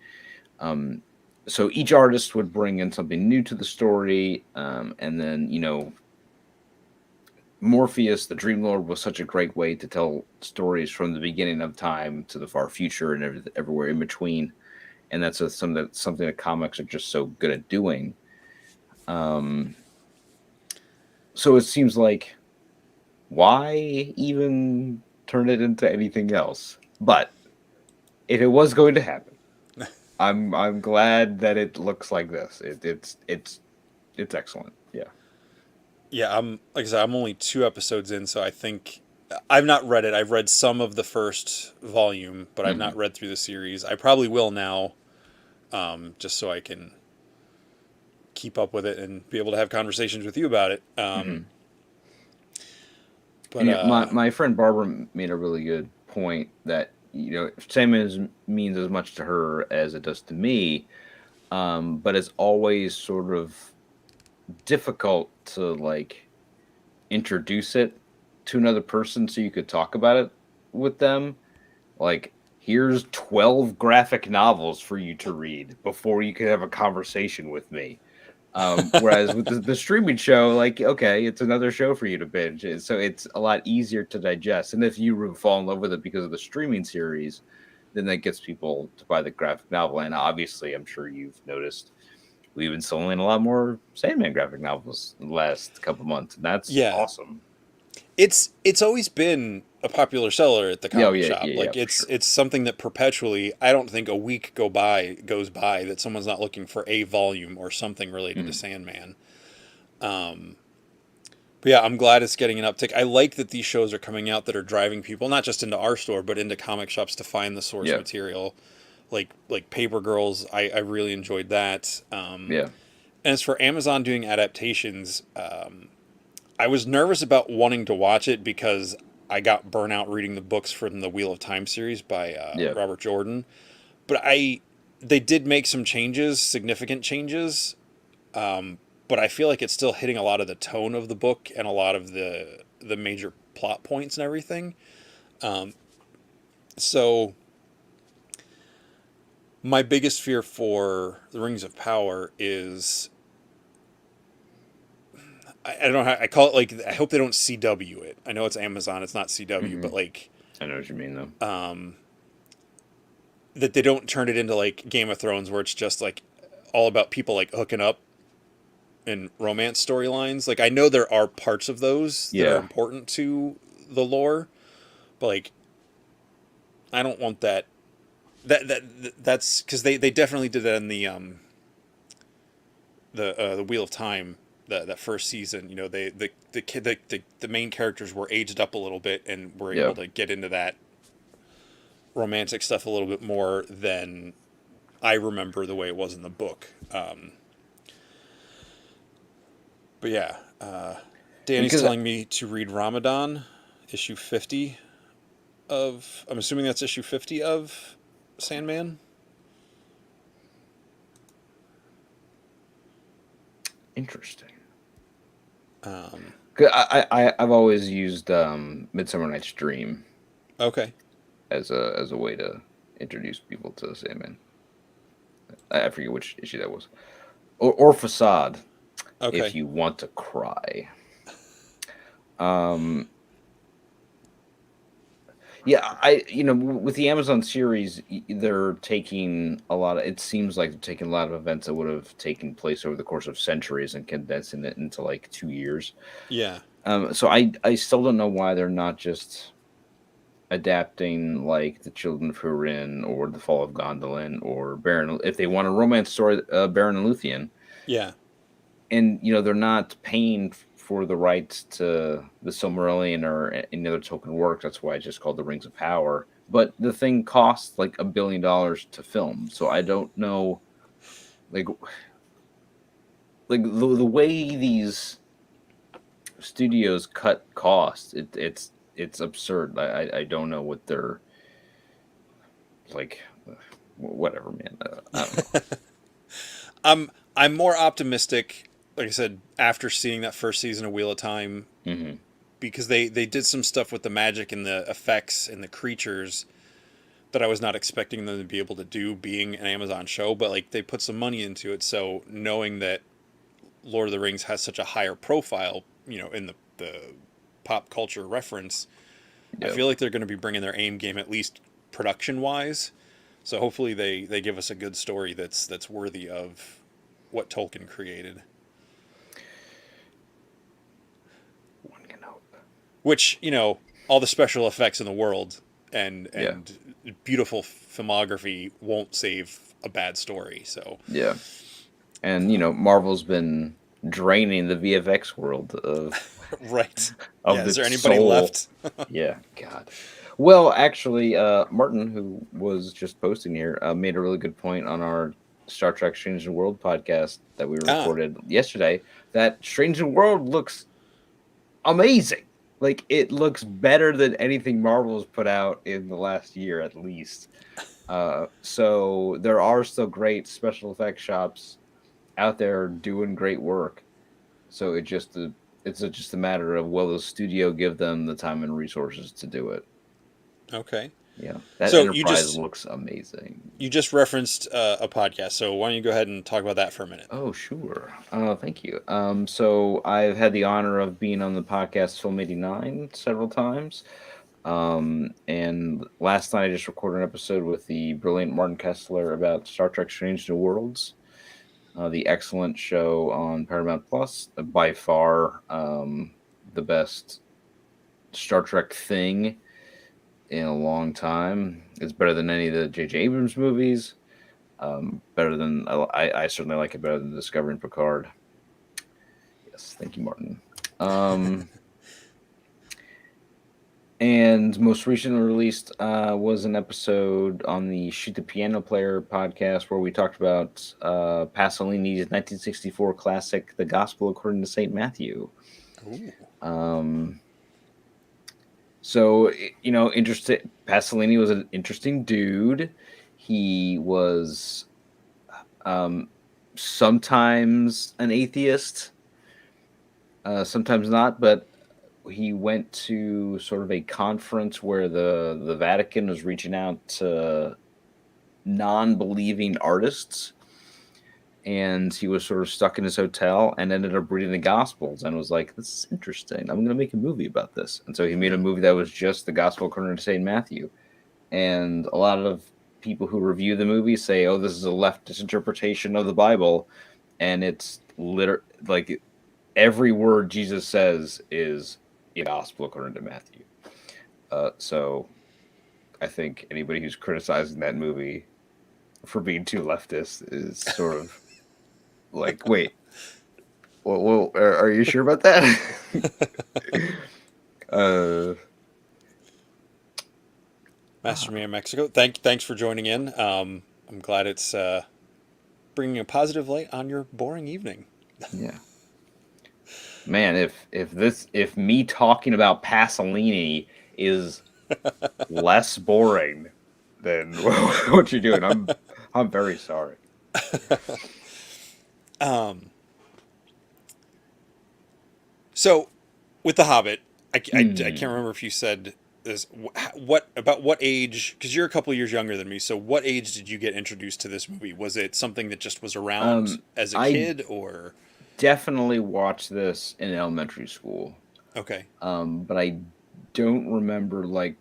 So each artist would bring in something new to the story, and then, Morpheus, the Dream Lord, was such a great way to tell stories from the beginning of time to the far future and everywhere in between. And that's something that comics are just so good at doing. So it seems like, why even turn it into anything else? But if it was going to happen, I'm glad that it looks like this. It's excellent. Yeah. Yeah, like I said, I'm only 2 episodes in, so I think I've not read it. I've read some of the first volume, but I've not read through the series. I probably will now, just so I can keep up with it and be able to have conversations with you about it. But my friend Barbara made a really good point that Sandman means as much to her as it does to me, but it's always sort of difficult to like introduce it to another person so you could talk about it with them. Like, here's 12 graphic novels for you to read before you can have a conversation with me. Whereas with the streaming show, like, okay, it's another show for you to binge. So it's a lot easier to digest. And if you fall in love with it because of the streaming series, then that gets people to buy the graphic novel. And obviously, I'm sure you've noticed we've been selling a lot more Sandman graphic novels in the last couple months. And that's awesome. It's always been a popular seller at the comic shop. It's something that perpetually, I don't think a week goes by that someone's not looking for a volume or something related to Sandman. But yeah, I'm glad it's getting an uptick. I like that these shows are coming out that are driving people not just into our store, but into comic shops to find the source material. Like Paper Girls, I really enjoyed that. And as for Amazon doing adaptations, I was nervous about wanting to watch it because I got burnt out reading the books from the Wheel of Time series by Yeah. Robert Jordan. But they did make some changes, significant changes. But I feel like it's still hitting a lot of the tone of the book and a lot of the major plot points and everything. So my biggest fear for the Rings of Power is I don't know how I call it. Like, I hope they don't CW it. I know it's Amazon, it's not CW, but like I know what you mean, though. that they don't turn it into like Game of Thrones, where it's just like all about people like hooking up and romance storylines. Like, I know there are parts of those that are Yeah. important to the lore, but like I don't want that. That's because they definitely did that in the Wheel of Time, that first season. You know, the main characters were aged up a little bit and were Yeah. able to get into that romantic stuff a little bit more than I remember the way it was in the book. But yeah, Danny's Because telling me to read Ramadan, issue 50 of. I'm assuming that's issue 50 of Sandman. interesting. Um, 'Cause I've always used Midsummer Night's Dream okay. as a way to introduce people to Sandman. I forget which issue that was. Or Facade, Okay. if you want to cry. Um, yeah, with the Amazon series, they're taking a lot of. It seems like they're taking a lot of events that would have taken place over the course of centuries and condensing it into like 2 years. Yeah. So I still don't know why they're not just adapting like The Children of Hurin or The Fall of Gondolin or Baron. If they want a romance story, Baron and Luthien. Yeah. And they're not paying for the rights to the Silmarillion or any other Tolkien work. That's why it's just called the Rings of Power. But the thing costs like $1 billion to film, so I don't know, like the way these studios cut costs. It's absurd. I don't know what they're like. Whatever, man. I don't know. I'm more optimistic, like I said, after seeing that first season of Wheel of Time, Mm-hmm. because they did some stuff with the magic and the effects and the creatures that I was not expecting them to be able to do, being an Amazon show. But like, they put some money into it, so knowing that Lord of the Rings has such a higher profile, in the pop culture reference, I Yeah. feel like they're going to be bringing their aim game, at least production wise. So hopefully they give us a good story that's worthy of what Tolkien created. One can hope. Which, all the special effects in the world and beautiful filmography won't save a bad story. So Yeah. And Marvel's been draining the VFX world right. of Yeah, the is there anybody soul. left? Yeah, God. Well, actually, Martin, who was just posting here, made a really good point on our Star Trek Strange New World podcast that we recorded yesterday. That Strange New World looks amazing. Like, it looks better than anything Marvel has put out in the last year, at least. So there are still great special effects shops out there doing great work. So it's just a matter of, will the studio give them the time and resources to do it? Okay. Yeah, that So Enterprise looks amazing. you just referenced a podcast, so why don't you go ahead and talk about that for a minute? Oh, sure. Thank you. So I've had the honor of being on the podcast Film 89 several times. And last night I just recorded an episode with the brilliant Martin Kessler about Star Trek Strange New Worlds, the excellent show on Paramount Plus, by far the best Star Trek thing in a long time. It's better than any of the J.J. Abrams movies. Better than I certainly like it better than Discovering Picard. Yes, thank you, Martin. And most recently released was an episode on the Shoot the Piano Player podcast where we talked about Pasolini's 1964 classic, The Gospel According to St. Matthew. Ooh. So, interesting. Pasolini was an interesting dude. He was sometimes an atheist, sometimes not, but he went to sort of a conference where the Vatican was reaching out to non-believing artists, and he was sort of stuck in his hotel and ended up reading the Gospels and was like, "This is interesting. I'm going to make a movie about this." And so he made a movie that was just the Gospel according to Saint Matthew. And a lot of people who review the movie say, "Oh, this is a leftist interpretation of the Bible," and it's like every word Jesus says is the Gospel according to Matthew. So I think anybody who's criticizing that movie for being too leftist is sort of like, wait, well, are you sure about that? Master Man Mexico. Thanks for joining in. I'm glad it's bringing a positive light on your boring evening. Yeah. Man, if me talking about Pasolini is less boring than what you're doing, I'm very sorry. So, with The Hobbit, I can't remember if you said this. What age? Because you're a couple years younger than me. So, what age did you get introduced to this movie? Was it something that just was around as a I kid, or definitely watched this in elementary school. okay? But I don't remember like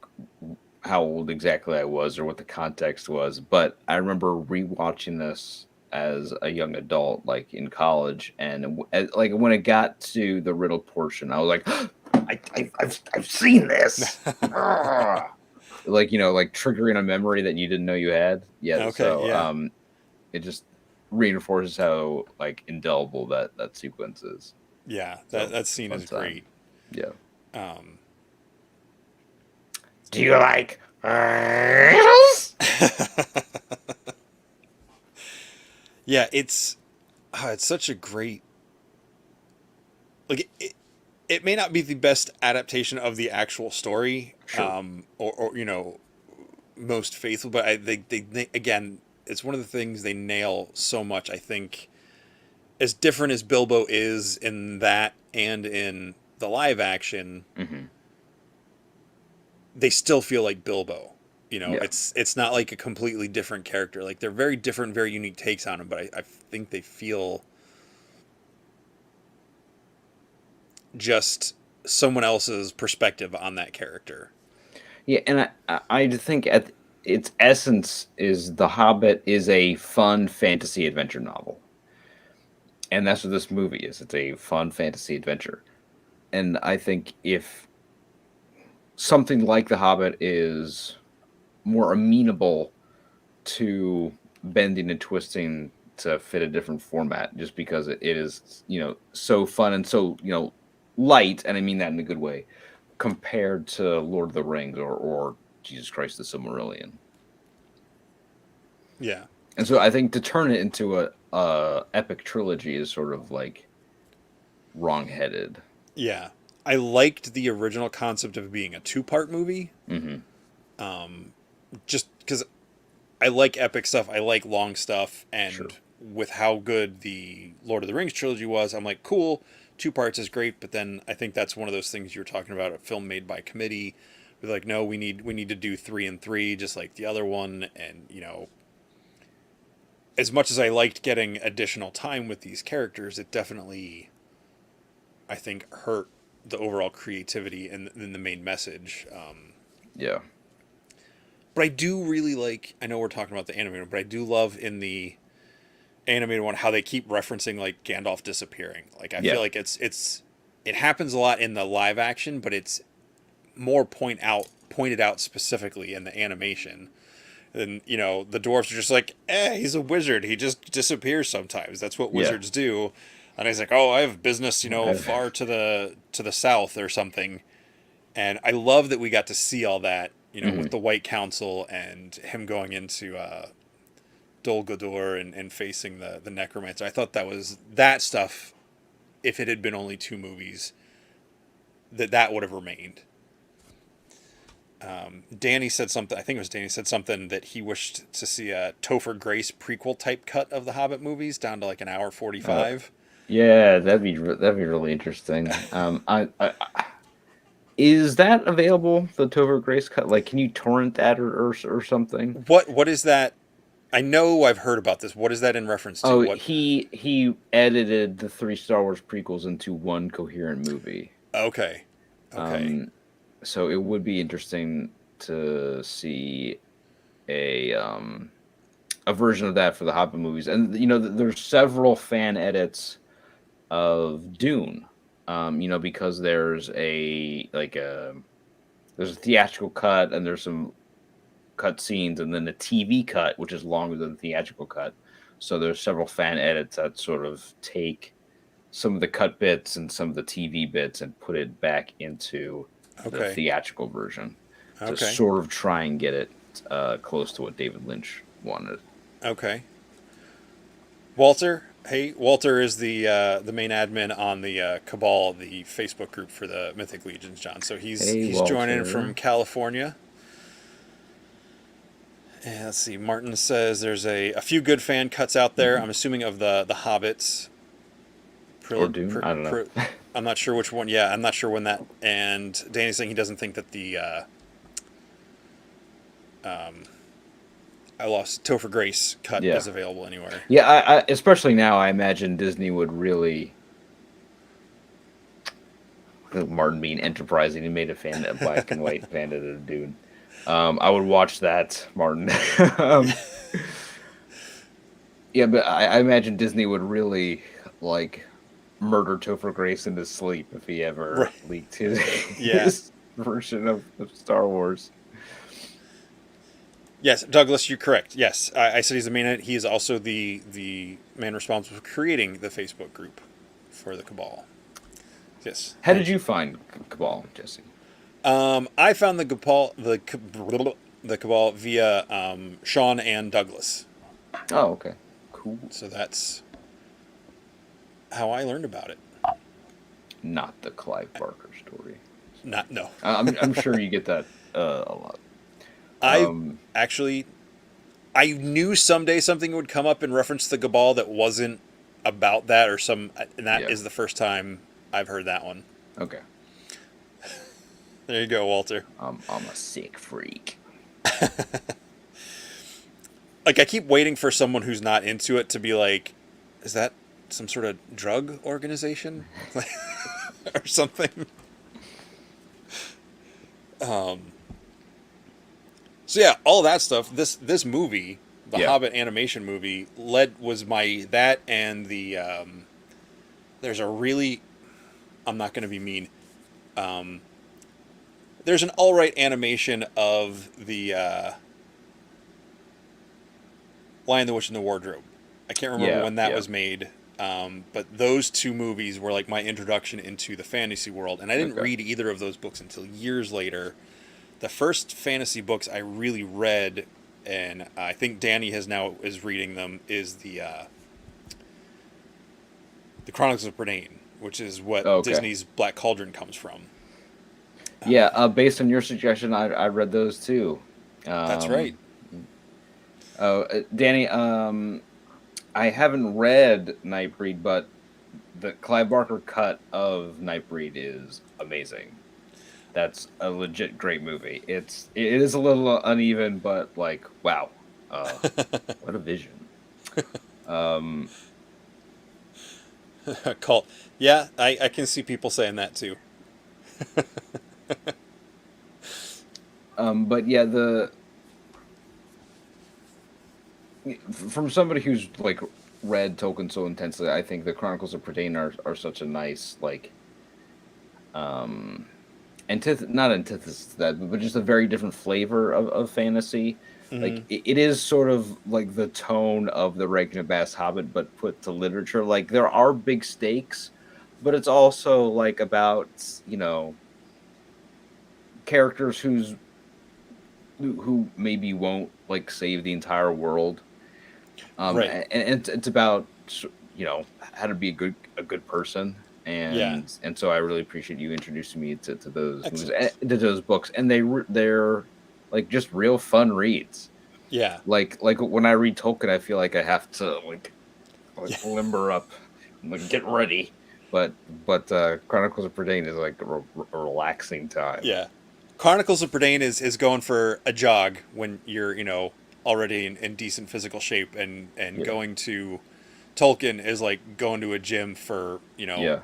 how old exactly I was or what the context was. But I remember rewatching this as a young adult, like in college, and like when it got to the riddle portion, I was like, I've seen this. Like like triggering a memory that you didn't know you had. Yeah. Okay, So yeah. it just reinforces how like indelible that sequence is. Yeah, So that scene fun is time. great. Yeah. Um, Do you like riddles? yeah, it's such a great like it may not be the best adaptation of the actual story, Sure. or most faithful, but they again, it's one of the things they nail so much. I think as different as Bilbo is in that and in the live action, Mm-hmm. they still feel like Bilbo. Yeah. It's not like a completely different character. Like they're very different, very unique takes on him, but I think they feel just someone else's perspective on that character. Yeah, and I think at its essence is The Hobbit is a fun fantasy adventure novel. And that's what this movie is. It's a fun fantasy adventure. And I think if something like The Hobbit is more amenable to bending and twisting to fit a different format, just because it is, so fun and so, light, and I mean that in a good way, compared to Lord of the Rings or Jesus Christ the Silmarillion. Yeah. And so I think to turn it into a epic trilogy is sort of like wrong-headed. Yeah. I liked the original concept of being a two-part movie. Mm-hmm. Just because I like epic stuff, I like long stuff, and Sure. with how good the Lord of the Rings trilogy was, I'm like, cool, two parts is great. But then I think that's one of those things you were talking about, a film made by committee. We're like, no, we need to do 3 and 3, just like the other one. And as much as I liked getting additional time with these characters, it definitely, I think, hurt the overall creativity and the main message. Yeah. But I do really like. I know we're talking about the animated, but I do love in the animated one how they keep referencing like Gandalf disappearing. Like I feel like it happens a lot in the live action, but it's more pointed out specifically in the animation. And the dwarves are just like, he's a wizard. He just disappears sometimes. That's what wizards do. And he's like, oh, I have business, far to the south or something. And I love that we got to see all that, Mm-hmm. with the White Council and him going into Dol Guldur and facing the necromancer. I thought that stuff, if it had been only 2 movies, that would have remained. Danny said something. I think it was Danny said something that he wished to see a Topher Grace prequel type cut of the Hobbit movies down to like an hour 45. Yeah, that'd be really interesting. Is that available? The Topher Grace cut? Like, can you torrent that or something? What is that? I know I've heard about this. What is that in reference to? Oh, What? he edited the 3 Star Wars prequels into one coherent movie. Okay. So it would be interesting to see a version of that for the Hobbit movies. And there's several fan edits of Dune. Because there's a theatrical cut and there's some cut scenes and then a TV cut which is longer than the theatrical cut. So there's several fan edits that sort of take some of the cut bits and some of the TV bits and put it back into the theatrical version to sort of try and get it close to what David Lynch wanted. Okay. Walter, hey, Walter is the main admin on the Cabal, the Facebook group for the Mythic Legions, John. So he's joining from California. And let's see. Martin says there's a few good fan cuts out there. I'm assuming of the Hobbits. Or Dune. I don't know. I'm not sure which one. Yeah, I'm not sure when that. And Danny's saying he doesn't think that the I lost Topher Grace cut is available anywhere. Yeah, I especially now, I imagine Disney would really. Martin being enterprising, he made a black and white fan edited of Dune. I would watch that, Martin. Yeah, but I imagine Disney would really murder Topher Grace in his sleep if he ever leaked his version of Star Wars. Yes, Douglas, you're correct. Yes, I said he's the main. He is also the man responsible for creating the Facebook group for the Cabal. Yes. How did you find Cabal, Jesse? I found the Cabal via Sean and Douglas. Oh, okay, cool. So that's how I learned about it. Not the Clive Barker story. No. I'm sure you get that a lot. I knew someday something would come up in reference to the Cabal that wasn't about that and that is the first time I've heard that one. Okay. There you go, Walter. I'm a sick freak. I keep waiting for someone who's not into it to be like, is that some sort of drug organization? Or something? So yeah, all that stuff. This movie, the Hobbit animation movie, was that and the there's a really, I'm not going to be mean. There's an alright animation of the Lion, the Witch, and the Wardrobe. I can't remember when that was made. But those two movies were my introduction into the fantasy world, and I didn't read either of those books until years later. The first fantasy books I really read, and I think Danny is reading them, is the Chronicles of Britain, which is what Disney's Black Cauldron comes from. Based on your suggestion, I read those too. That's right. Danny, I haven't read Nightbreed, but the Clive Barker cut of Nightbreed is amazing. That's a legit great movie. It is a little uneven, but wow, what a vision. Cult. Yeah, I can see people saying that too. But yeah, from somebody who's read Tolkien so intensely, I think the Chronicles of Britain are such a nice not antithesis to that, but just a very different flavor of fantasy. Mm-hmm. It is sort of the tone of the Rankin Bass Hobbit, but put to literature. There are big stakes, but it's also about characters who maybe won't save the entire world. Right. And it's about how to be a good person Yeah. and so I really appreciate you introducing me to those movies, Excellent. to those books, and they're like just real fun reads. Yeah. Like when I read Tolkien, I feel like I have to like Yeah. limber up, like get ready. But Chronicles of Britain is like a relaxing time. Yeah. Chronicles of Britain is going for a jog when you're, already in decent physical shape, and Yeah. going to Tolkien is like going to a gym for, Yeah,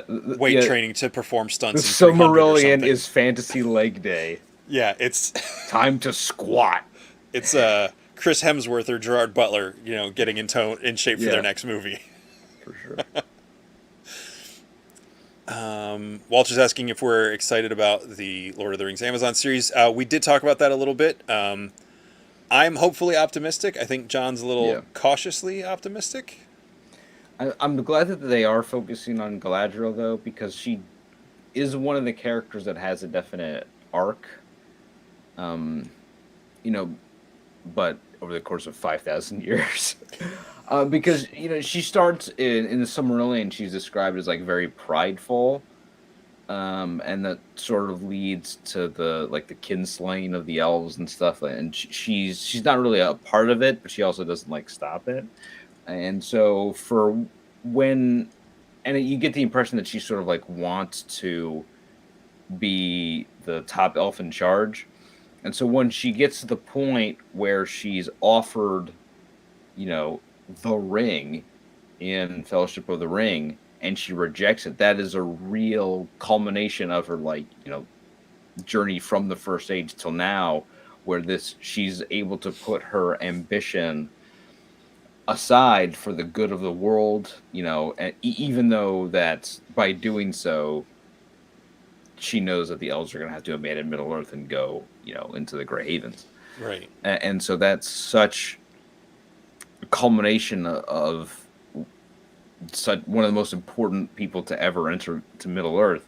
weight training to perform The stunts in 300 or Silmarillion something. is fantasy leg day. Yeah, it's Time to squat. it's Chris Hemsworth or Gerard Butler, getting in shape for Yeah. their next movie. For sure. Walter's asking if we're excited about the Lord of the Rings Amazon series. We did talk about that a little bit. I'm hopefully optimistic. I think John's a little cautiously optimistic. I'm glad that they are focusing on Galadriel, though, because she is one of the characters that has a definite arc. But over the course of 5,000 years. Because, she starts in the Silmarillion, she's described as, like, very prideful. And that sort of leads to the kinslaying of the elves and stuff. And she's not really a part of it, but she also doesn't, like, stop it. And so and you get the impression that she sort of like wants to be the top elf in charge. And so when she gets to the point where she's offered, the ring in Fellowship of the Ring, and she rejects it, that is a real culmination of her journey from the First Age till now, where she's able to put her ambition aside for the good of the world, and even though that by doing so, she knows that the elves are going to have to abandon Middle Earth and go, into the Grey Havens. Right. And so that's such a culmination of such one of the most important people to ever enter to Middle Earth.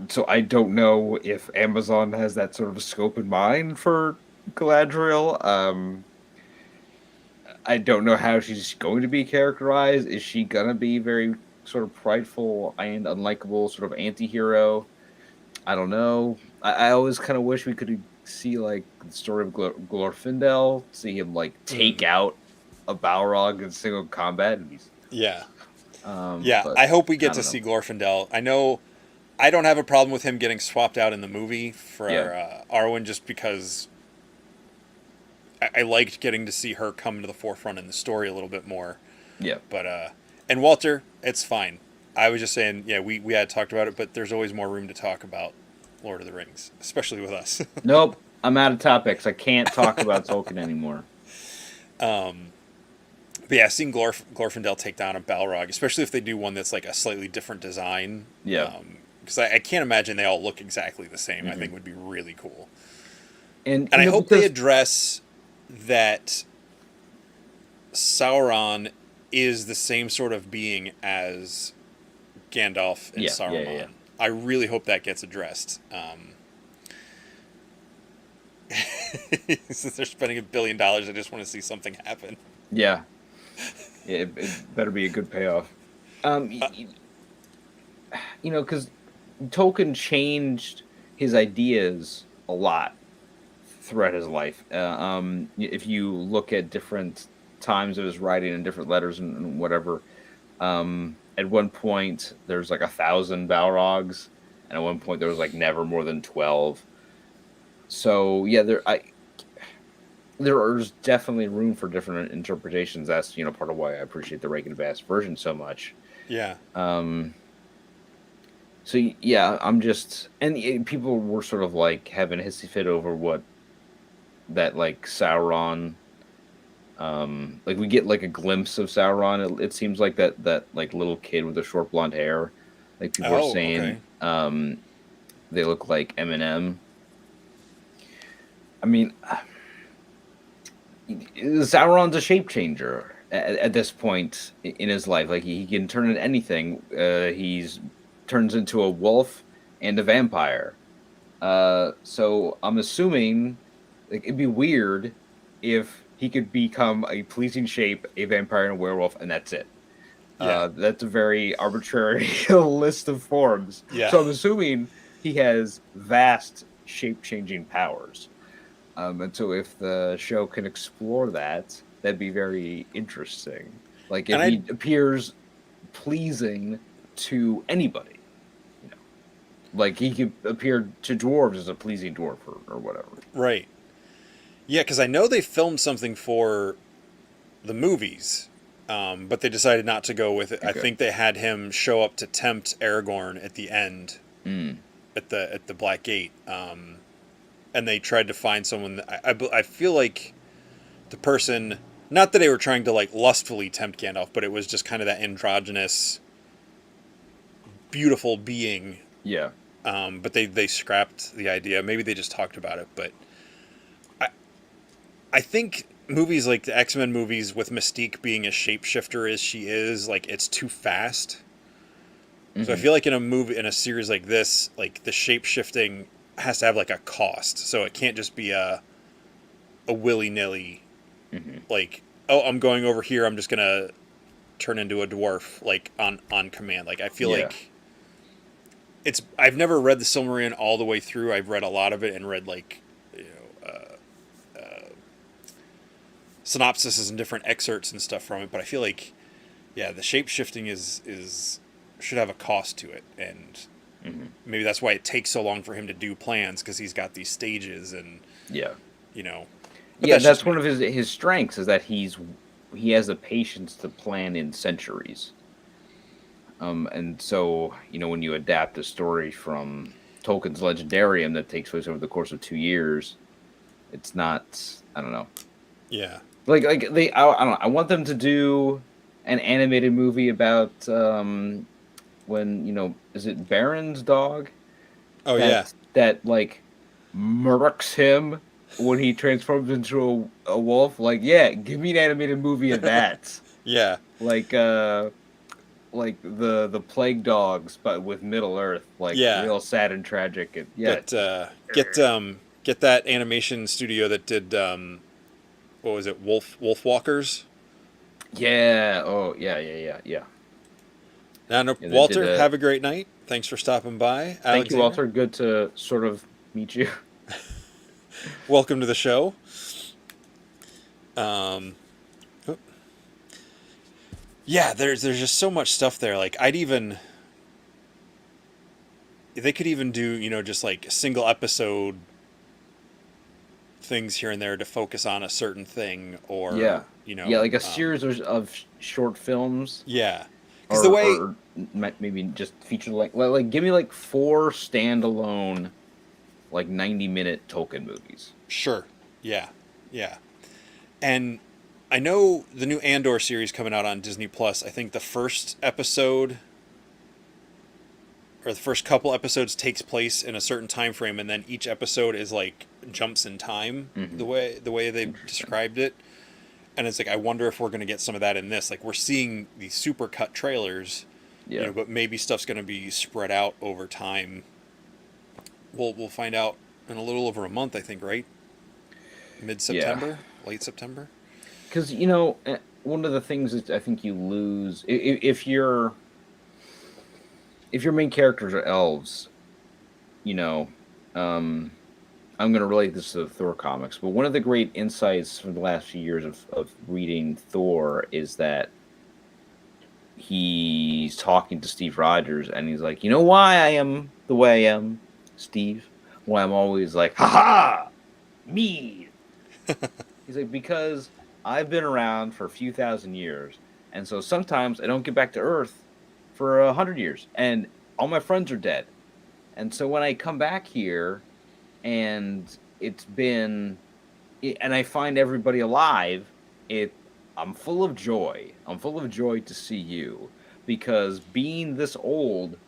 So I don't know if Amazon has that sort of scope in mind for Galadriel. I don't know how she's going to be characterized. Is she going to be very sort of prideful and unlikable, sort of anti-hero? I don't know. I always kind of wish we could see, like, the story of Glorfindel, see him, like, take out a Balrog in single combat. Yeah. But I hope we get I to don't see know. Glorfindel. I know I don't have a problem with him getting swapped out in the movie for Arwen, just because I liked getting to see her come to the forefront in the story a little bit more. Yeah. But and Walter, it's fine. I was just saying, we had talked about it, but there's always more room to talk about Lord of the Rings, especially with us. Nope. I'm out of topics. I can't talk about Tolkien anymore. But yeah, seeing Glorfindel take down a Balrog, especially if they do one that's like a slightly different design. Yeah. Because I can't imagine they all look exactly the same. I think would be really cool. And I hope they address that Sauron is the same sort of being as Gandalf and Saruman. Yeah. I really hope that gets addressed. Since they're spending $1 billion, I just want to see something happen. Yeah. It better be a good payoff. Because Tolkien changed his ideas a lot throughout his life. If you look at different times of his writing and different letters and whatever, at one point there's like 1,000 Balrogs, and at one point there was like never more than 12. So yeah, there's definitely room for different interpretations. That's part of why I appreciate the Rankin Bass version so much. Yeah. So yeah, I'm just, and people were sort of like having a hissy fit over what that like Sauron. Like we get like a glimpse of Sauron. It seems like that like little kid with the short blonde hair. Like people are saying, they look like Eminem. I mean, Sauron's a shape changer at this point in his life. Like he can turn into anything. He's turns into a wolf and a vampire. So I'm assuming like it'd be weird if he could become a pleasing shape, a vampire and a werewolf, and that's it. Yeah. That's a very arbitrary list of forms. Yeah. So I'm assuming he has vast shape-changing powers. And so if the show can explore that, that'd be very interesting. Like if And he appears pleasing to anybody, you know, like he could appear to dwarves as a pleasing dwarf or whatever. Right. Yeah, because I know they filmed something for the movies, but they decided not to go with it. Okay. I think they had him show up to tempt Aragorn at the end, at the Black Gate, and they tried to find someone. I feel like the person, not that they were trying to like lustfully tempt Gandalf, but it was just kind of that androgynous, beautiful being. Yeah. But they scrapped the idea. Maybe they just talked about it, but I think movies like the X-Men movies with Mystique being a shapeshifter as she is, like it's too fast. Mm-hmm. So I feel like in a series like this, like the shapeshifting has to have like a cost. So it can't just be a willy-nilly, like, oh, I'm going over here, I'm just gonna turn into a dwarf like on command. Like I feel like I've never read the Silmarillion all the way through. I've read a lot of it and read like synopsises and different excerpts and stuff from it, but I feel like the shape shifting is should have a cost to it, and maybe that's why it takes so long for him to do plans, because he's got these stages and that's one of his strengths, is that he has the patience to plan in centuries. And so when you adapt a story from Tolkien's Legendarium that takes place over the course of 2 years, it's not, I don't know. Yeah. Like I don't know. I want them to do an animated movie about when is it Baron's dog? Oh that like murks him when he transforms into a wolf. Like give me an animated movie of that. Yeah. Like the plague dogs, but with Middle Earth, real sad and tragic. And get that animation studio that did what was it, Wolf Walkers? Yeah. Oh, yeah. Now, Walter, have a great night. Thanks for stopping by. Thank you, Walter. Good to sort of meet you. Welcome to the show. Yeah, there's just so much stuff there. Like they could even do, just like single episode things here and there to focus on a certain thing, or like a series of short films. Yeah, because the way, or maybe just feature like give me like 4 standalone, like 90-minute Tolkien movies. Sure. Yeah. And I know the new Andor series coming out on Disney Plus. I think the first episode, or the first couple episodes, takes place in a certain time frame, and then each episode is like jumps in time, the way they described it. And it's like, I wonder if we're going to get some of that in this. Like, we're seeing these super cut trailers, but maybe stuff's going to be spread out over time. We'll find out in a little over a month, I think, right? Mid-September, late September. Because one of the things that I think you lose if your main characters are elves, I'm going to relate this to the Thor comics, but one of the great insights from the last few years of reading Thor is that he's talking to Steve Rogers, and he's like, you know why I am the way I am, Steve? Why I'm always like, ha-ha, me. He's like, because I've been around for a few thousand years, and so sometimes I don't get back to Earth for 100 years, and all my friends are dead. And so when I come back here, and and I find everybody alive, I'm full of joy. I'm full of joy to see you, because being this old,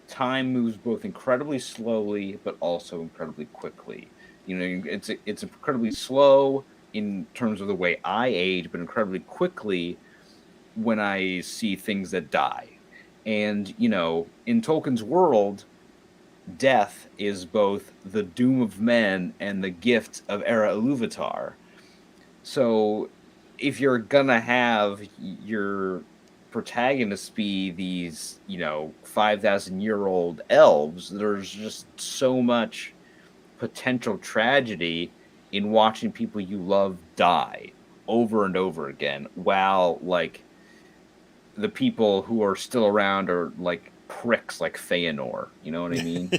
time moves both incredibly slowly but also incredibly quickly. It's incredibly slow in terms of the way I age, but incredibly quickly when I see things that die. And in Tolkien's world, death is both the doom of men and the gift of Era Ilúvatar. So if you're gonna have your protagonists be these, 5,000-year-old elves, there's just so much potential tragedy in watching people you love die over and over again, while like the people who are still around are like pricks like Feanor. You know what I mean?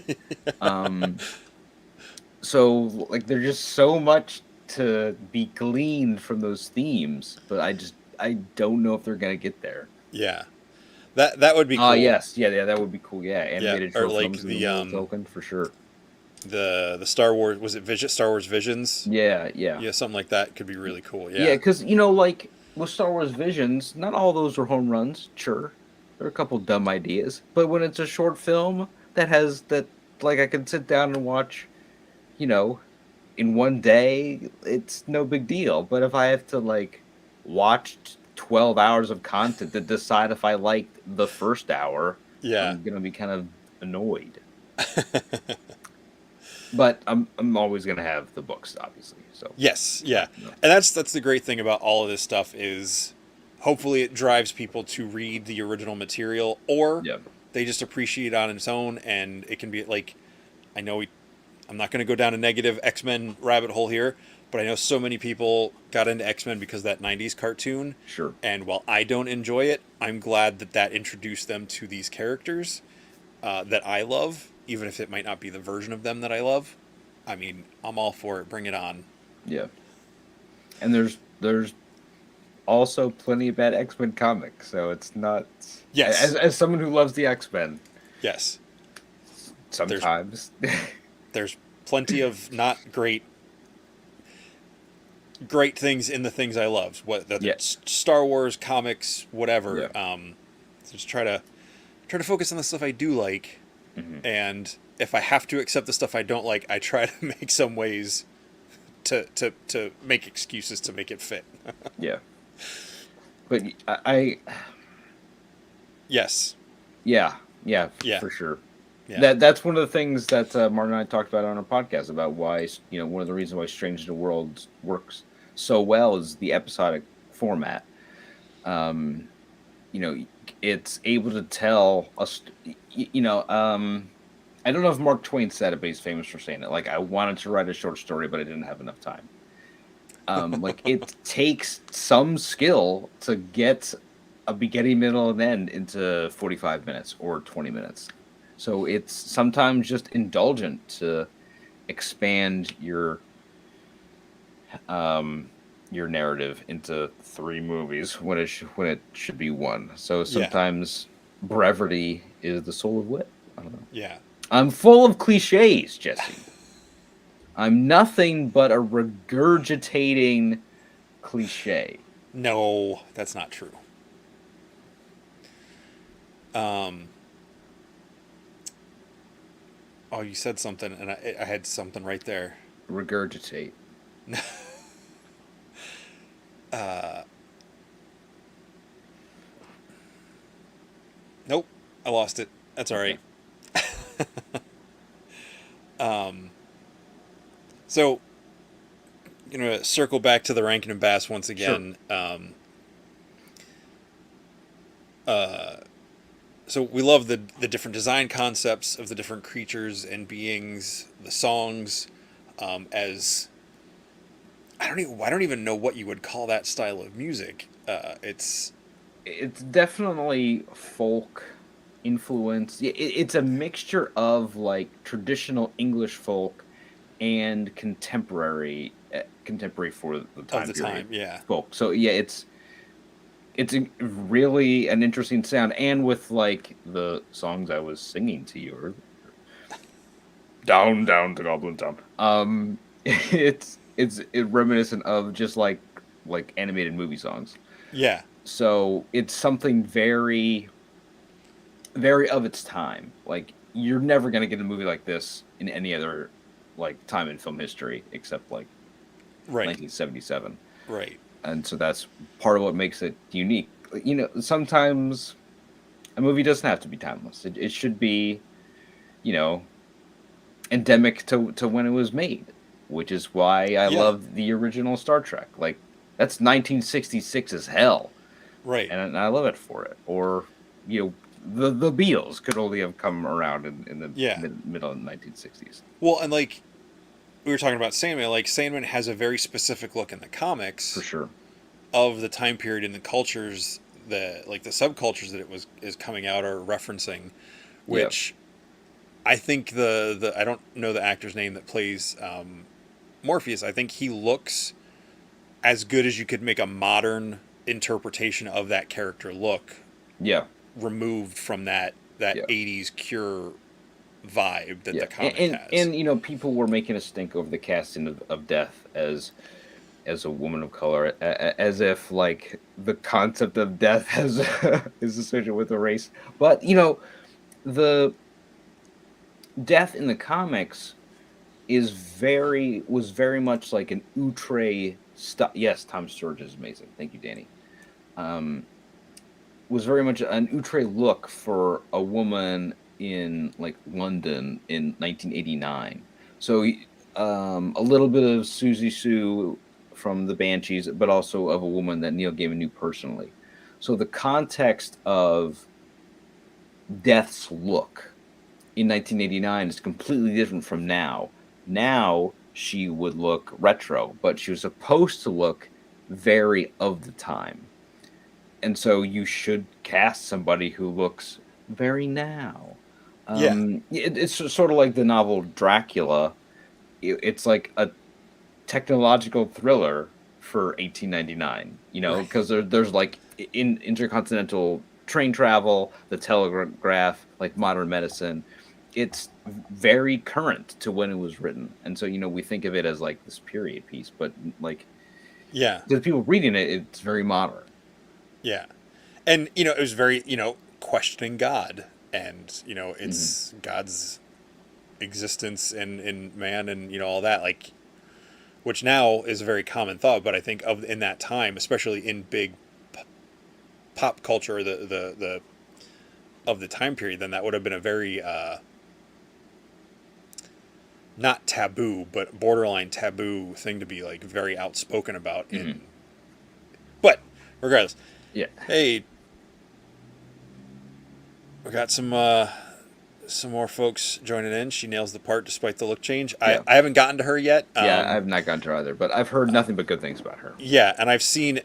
So like there's just so much to be gleaned from those themes, but I don't know if they're gonna get there. Yeah. That would be cool. Yes, yeah, that would be cool. Yeah, animated or short like films in the world token for sure. The Star Wars, was it Star Wars Visions? Yeah. Yeah, something like that could be really cool. Yeah. Yeah, because like with Star Wars Visions, not all those are home runs. Sure, there are a couple dumb ideas, but when it's a short film that has that, like I can sit down and watch, in one day, it's no big deal. But if I have to like watch 12 hours of content to decide if I liked the first hour, Yeah. I'm gonna be kind of annoyed. But I'm always gonna have the books, obviously. So yes, yeah, and that's the great thing about all of this stuff is, hopefully, it drives people to read the original material, or they just appreciate it on its own, and it can be like, I'm not going to go down a negative X-Men rabbit hole here, but I know so many people got into X-Men because of that '90s cartoon. Sure. And while I don't enjoy it, I'm glad that introduced them to these characters that I love. Even if it might not be the version of them that I love. I mean, I'm all for it. Bring it on. Yeah. And there's also plenty of bad X-Men comics, so it's not... Yes. As someone who loves the X-Men... Yes. Sometimes. There's plenty of not great things in the things I love. Star Wars, comics, whatever. Yeah. So just try to focus on the stuff I do like. Mm-hmm. And if I have to accept the stuff I don't like, I try to make some ways to make excuses to make it fit. Yeah. But I Yes. Yeah, for sure. Yeah. That's one of the things that Martin and I talked about on our podcast about why, one of the reasons why Strange New Worlds works so well is the episodic format. It's able to tell us, I don't know if Mark Twain said it, but he's famous for saying it. Like, I wanted to write a short story, but I didn't have enough time. Like, it takes some skill to get a beginning, middle, and end into 45 minutes or 20 minutes. So it's sometimes just indulgent to expand your narrative into 3 movies when it should be 1. So sometimes brevity is the soul of wit. I don't know. Yeah. I'm full of cliches, Jesse. I'm nothing but a regurgitating cliche. No, that's not true. Oh, you said something, and I had something right there. Regurgitate. Nope, I lost it. That's all right. So, circle back to the Rankin Bass once again. Sure. So we love the different design concepts of the different creatures and beings, the songs, as I don't even know what you would call that style of music. It's definitely folk influence. It's a mixture of like traditional English folk and contemporary for the time of the period time, yeah. folk. So it's really an interesting sound, and with like the songs I was singing to you earlier. Down to Goblin Town. It's reminiscent of just like animated movie songs. Yeah. So it's something very, very of its time. Like, you're never gonna get a movie like this in any other like time in film history except like 1977. Right. And so that's part of what makes it unique. Sometimes a movie doesn't have to be timeless. It should be, endemic to when it was made, which is why I love the original Star Trek. Like, that's 1966 as hell. Right. and I love it for it. Or the Beatles could only have come around in the Yeah. middle of the 1960s. Well, and like we were talking about Sandman, like Sandman has a very specific look in the For comics sure. of the time period and the cultures that like the subcultures that is coming out or referencing, Yeah. which I think the I don't know the actor's name that plays Morpheus. I think he looks as good as you could make a modern interpretation of that character look, Yeah. removed from that Yeah. 80s Cure vibe that Yeah. the comic And has. people were making a stink over the casting of Death as a woman of color, as if like the concept of death has is associated with the race. But the death in the comics was very much like an outre stuff. Yes, Tom Sturridge is amazing. Thank you, Danny. Um, was very much an outre look for a woman in like London in 1989. So a little bit of Susie Sue from the Banshees, but also of a woman that Neil Gaiman knew personally. So the context of Death's look in 1989 is completely different from now. Now she would look retro, but she was supposed to look very of the time. And so you should cast somebody who looks very now. Yeah. It's sort of like the novel Dracula. It's like a technological thriller for 1899. Right. Because there's like in intercontinental train travel, the telegraph, like modern medicine. It's very current to when it was written, and so we think of it as like this period piece, but like Yeah. to the people reading it, it's very modern. Yeah. And it was very, questioning God and, Hmm. it's God's existence in man and, all that, like, which now is a very common thought, but I think in that time, especially in big pop culture, the of the time period, then that would have been a very not taboo, but borderline taboo thing to be like very outspoken about Hmm. but regardless, Yeah, hey, we got some more folks joining in. She nails the part despite the look change. I, yeah, I haven't gotten to her yet. yeah. I've not gone to her either, but I've heard nothing but good things about her. Yeah, and I've seen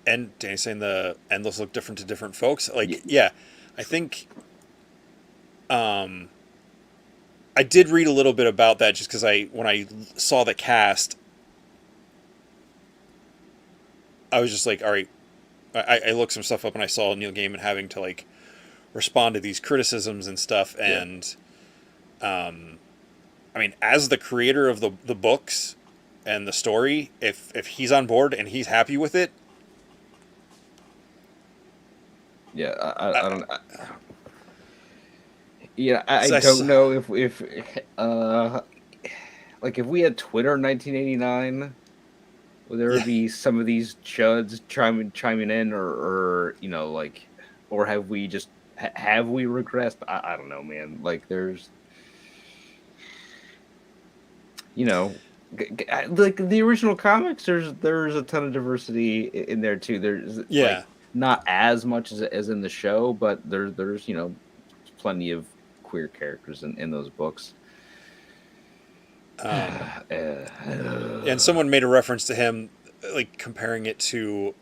and Danny's saying the endless look different to different folks. Yeah, Like, yeah, I think I did read a little bit about that just because when I saw the cast, I was just like, all right. I looked some stuff up and I saw Neil Gaiman having to like respond to these criticisms and stuff. yeah, And I mean, as the creator of the books and the story, if he's on board and he's happy with it, yeah. I I, don't. Yeah, I so I don't know if like if we had Twitter in 1989, would there yeah, be some of these chuds chiming in, or like, or have we just have we regressed? I don't know, man. Like there's like the original comics. There's a ton of diversity in there too. There's yeah. like not as much as in the show, but there's plenty of queer characters in those books. Um, and Uh, someone made a reference to him, like comparing it to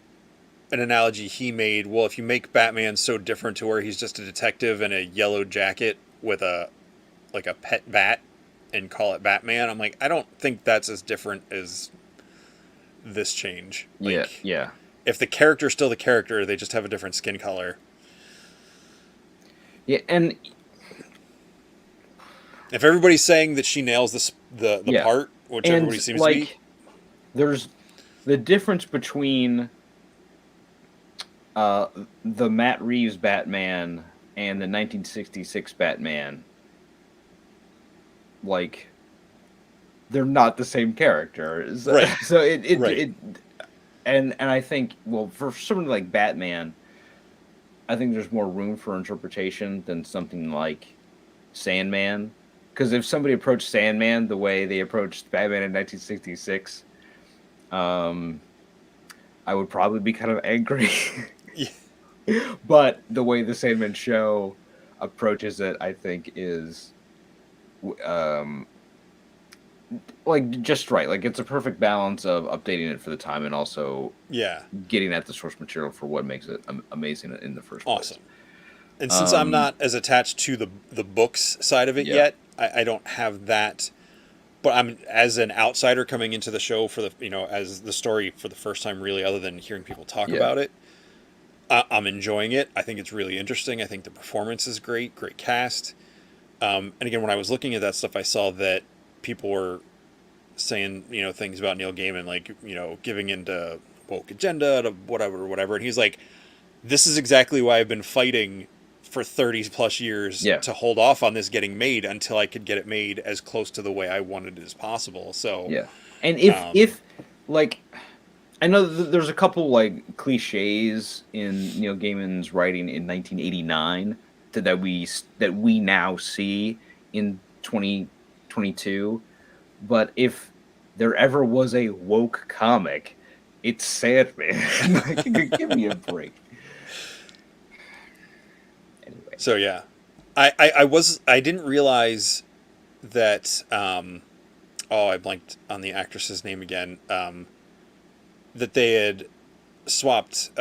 an analogy he made. Well, if you make Batman so different to where he's just a detective in a yellow jacket with a like a pet bat and call it Batman, I'm like, I don't think that's as different as this change. yeah, Like, yeah, if the character's still the character, they just have a different skin color. yeah, and If everybody's saying that she nails the yeah, part, which everybody and seems to be, like there's the difference between uh the Matt Reeves Batman and the 1966 Batman. Like they're not the same character. So, right, so it right, it and I think, well, for something like Batman, I think there's more room for interpretation than something like Sandman. Because if somebody approached Sandman the way they approached Batman in 1966, um, I would probably be kind of angry. Yeah. But the way the Sandman show approaches it, I think, is um, like just right. Like it's a perfect balance of updating it for the time and also Yeah. getting at the source material for what makes it amazing in the first place. Awesome. And since I'm not as attached to the books side of it yet, I don't have that. But I'm, as an outsider coming into the show for the, as the story for the first time, really, other than hearing people talk about it, I'm enjoying it. I think it's really interesting. I think the performance is great cast. And again, when I was looking at that stuff, I saw that people were saying, things about Neil Gaiman, like, giving into woke agenda to whatever. And he's like, this is exactly why I've been fighting for 30 plus years to hold off on this getting made until I could get it made as close to the way I wanted it as possible. So, and if like, I know there's a couple like cliches in Neil Gaiman's writing in 1989 that we now see in 2022, but if there ever was a woke comic, it's Sandman. Like, give me a break. Anyway. So yeah, I didn't realize that. I blanked on the actress's name again. That they had swapped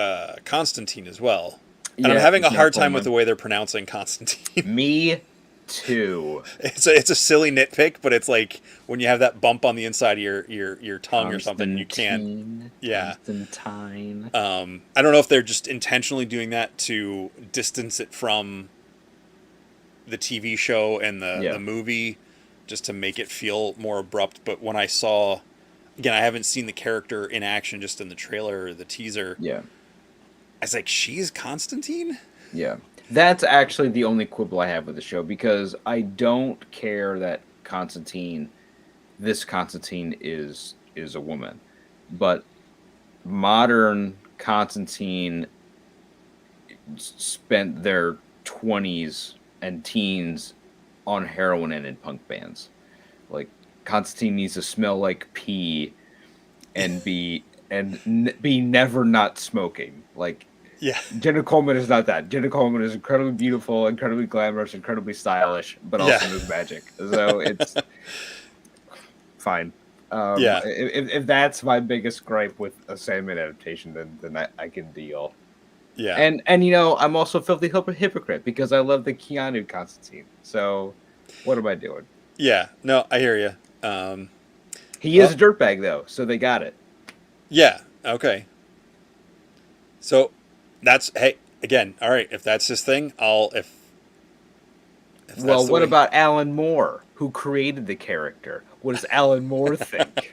Constantine as well, and I'm having a hard time with the way they're pronouncing Constantine. Me too. It's a silly nitpick, but it's like when you have that bump on the inside of your tongue or something, you can't. Yeah. Constantine. I don't know if they're just intentionally doing that to distance it from the TV show and the movie, just to make it feel more abrupt. But when I saw, again, I haven't seen the character in action, just in the trailer or the teaser. Yeah. I was like, she's Constantine? Yeah. That's actually the only quibble I have with the show, because I don't care that this Constantine is a woman. But modern Constantine spent their 20s and teens on heroin and in punk bands. Like, Constantine needs to smell like pee and be never not smoking. Like, Jenna Coleman is not that. Jenna Coleman is incredibly beautiful, incredibly glamorous, incredibly stylish, but also knows magic. So it's fine. If that's my biggest gripe with a Sandman adaptation, then I can deal. Yeah. And I'm also a filthy hypocrite because I love the Keanu Constantine. So what am I doing? Yeah. No, I hear you. He is a dirtbag though, so they got it. Yeah. Okay. So that's, hey, again, all right. If that's his thing, if well, what about Alan Moore, who created the character? What does Alan Moore think?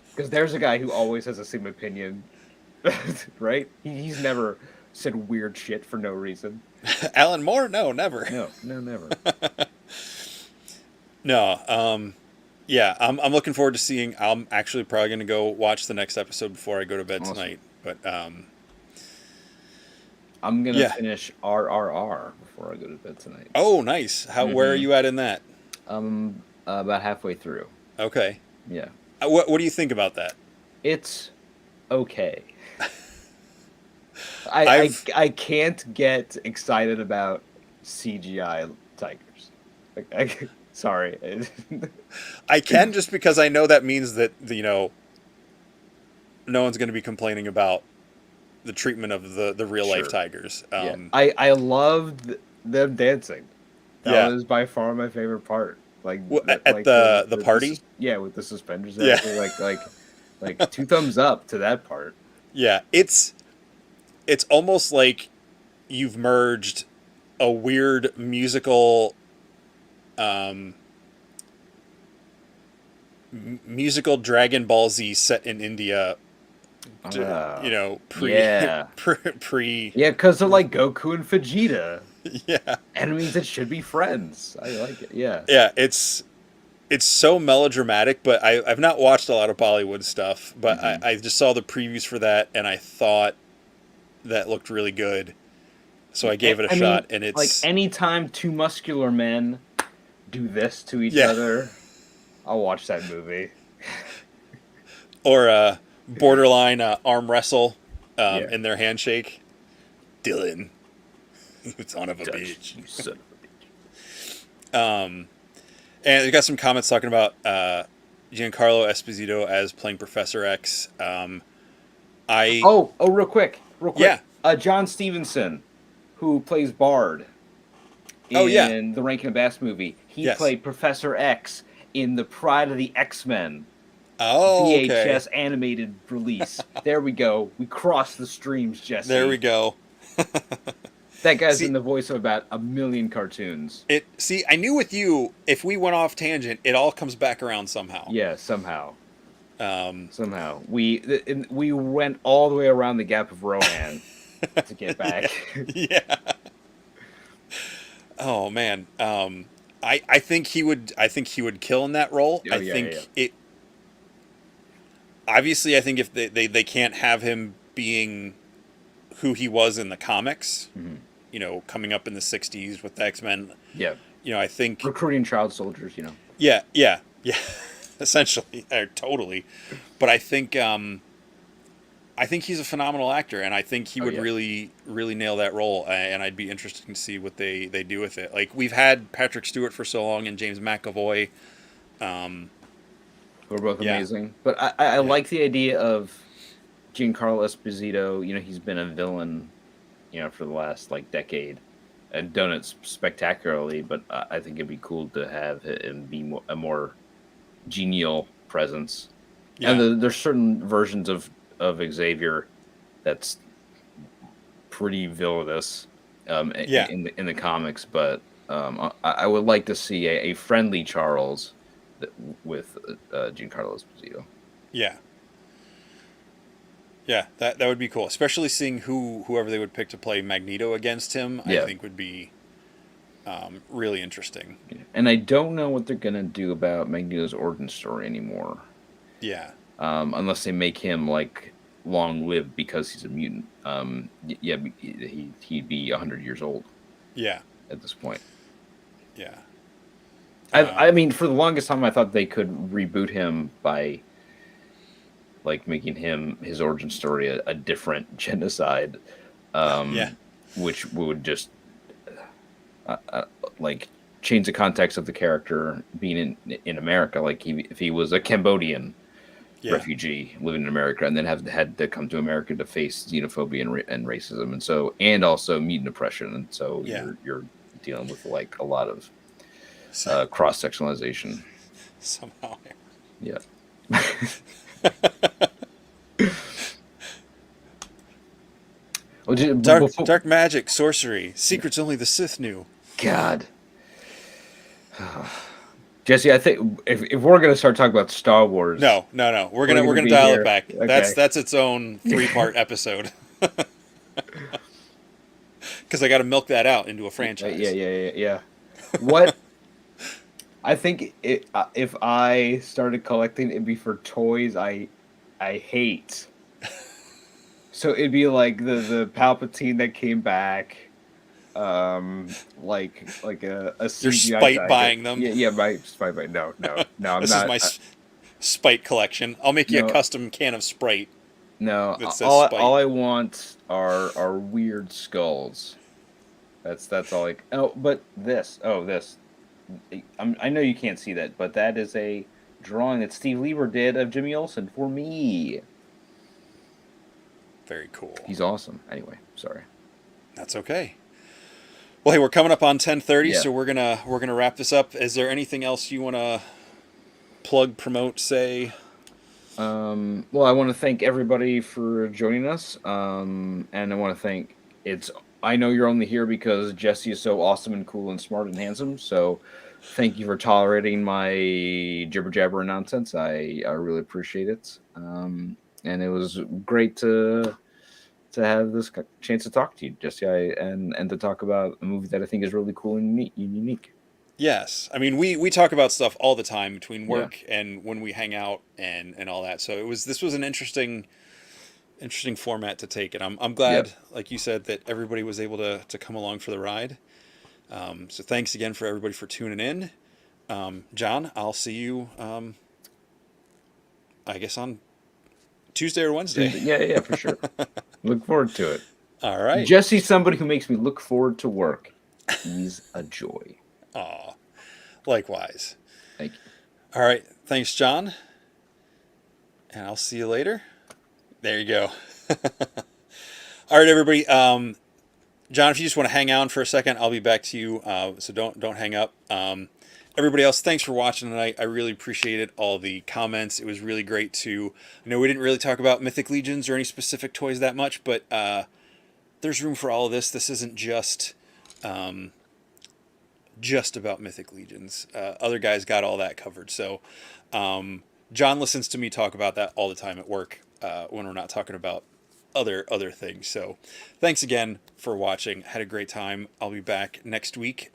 Because there's a guy who always has the same opinion, right? He's never said weird shit for no reason. Alan Moore? No, never. No, never. No. Yeah, I'm looking forward to seeing. I'm actually probably going to go watch the next episode before I go to bed tonight. But I'm gonna finish RRR before I go to bed tonight. Oh, nice. Where are you at in that? About halfway through. Okay. Yeah. What do you think about that? It's okay. I can't get excited about CGI tigers. Sorry. I can, just because I know that means that no one's going to be complaining about the treatment of the real life tigers. I loved them dancing. That was by far my favorite part. Like at the party. With the suspenders. And everything. Like 2 thumbs up to that part. Yeah, it's almost like you've merged a weird musical Dragon Ball Z set in India. Pre. Yeah, because they're like Goku and Vegeta. Yeah, enemies that should be friends. I like it. Yeah, it's so melodramatic. But I've not watched a lot of Bollywood stuff, but I just saw the previews for that, and I thought that looked really good. So I gave it a shot, and it's like anytime 2 muscular men do this to each other, I'll watch that movie. Or borderline arm wrestle Yeah. in their handshake. Dylan, you son of a Dutch, bitch. you son of a And we got some comments talking about Giancarlo Esposito as playing Professor X. I real quick. Yeah. John Stevenson, who plays Bard Oh, yeah. in the Rankin Bass movie, he Yes. played Professor X in the Pride of the X-Men Oh, okay. VHS animated release. There we go. We crossed the streams, Jesse. There we go. That guy's in the voice of about a million cartoons. I knew with you, if we went off tangent, it all comes back around somehow. Yeah, somehow. Somehow we went all the way around the Gap of Rohan to get back. Yeah. Oh man. I think he would kill in that role. Oh, I think it. Obviously, I think if they can't have him being who he was in the comics, Mm-hmm. you know, coming up in the '60s with the X-Men. Yeah. You know, I think recruiting child soldiers. You know. Yeah. Essentially, or totally. But I think he's a phenomenal actor, and I think he would really, really nail that role. And I'd be interested to see what they do with it. Like, we've had Patrick Stewart for so long and James McAvoy. Who are both amazing. But I like the idea of Giancarlo Esposito. You know, he's been a villain, you know, for the last decade, and done it spectacularly. But I think it'd be cool to have him be a more genial presence. Yeah. And there's certain versions of Xavier that's pretty villainous in the comics, but I would like to see a friendly Charles with Giancarlo Esposito. Yeah, that would be cool, especially seeing whoever they would pick to play Magneto against him. I think would be really interesting. And I don't know what they're gonna do about Magneto's origin story anymore. Yeah. Unless they make him long-lived because he's a mutant. He'd be 100 years old. Yeah. At this point. Yeah. I mean, for the longest time, I thought they could reboot him by making his origin story a different genocide. Which would just change the context of the character being in America. If he was a Cambodian refugee living in America, and then had to come to America to face xenophobia and racism, and also mutant oppression, and so you're dealing with a lot of cross sectionalization somehow. Yeah. Dark magic, sorcery, secrets only the Sith knew. God. Jesse, I think if we're gonna start talking about Star Wars, no, we're gonna dial it back. Okay. That's its own 3-part episode. Because I got to milk that out into a franchise. Yeah. What? I think if I started collecting, it'd be for toys I hate. So it'd be like the Palpatine that came back. Like a Your spite buying them. Yeah, my spite buying. No, I'm this not. This is my spite collection. I'll make you a custom can of Sprite. No, all I want are weird skulls. That's all. But this. I know you can't see that, but that is a drawing that Steve Lieber did of Jimmy Olsen for me. Very cool. He's awesome. Anyway, sorry. That's okay. Well, hey, we're coming up on 10:30, so we're gonna wrap this up. Is there anything else you want to plug, promote, say? Well, I want to thank everybody for joining us, and I want to thank I know you're only here because Jesse is so awesome and cool and smart and handsome. So, thank you for tolerating my jibber jabber and nonsense. I really appreciate it. And it was great to have this chance to talk to you, Jesse, and to talk about a movie that I think is really cool and unique. Yes, I mean we talk about stuff all the time between work and when we hang out and all that. So this was an interesting format to take, and I'm glad, like you said, that everybody was able to come along for the ride. So thanks again for everybody for tuning in. John, I'll see you I guess on Tuesday or Wednesday. Yeah, for sure. Look forward to it. All right. Jesse's somebody who makes me look forward to work. He's a joy. Aw, likewise. Thank you. All right. Thanks, John. And I'll see you later. There you go. All right, everybody. John, if you just want to hang on for a second, I'll be back to you. So don't hang up. Everybody else, thanks for watching tonight. I really appreciated all the comments. It was really great to. I know we didn't really talk about Mythic Legions or any specific toys that much, but there's room for all of this. This isn't just about Mythic Legions. Other guys got all that covered. So John listens to me talk about that all the time at work when we're not talking about other things. So thanks again for watching. Had a great time. I'll be back next week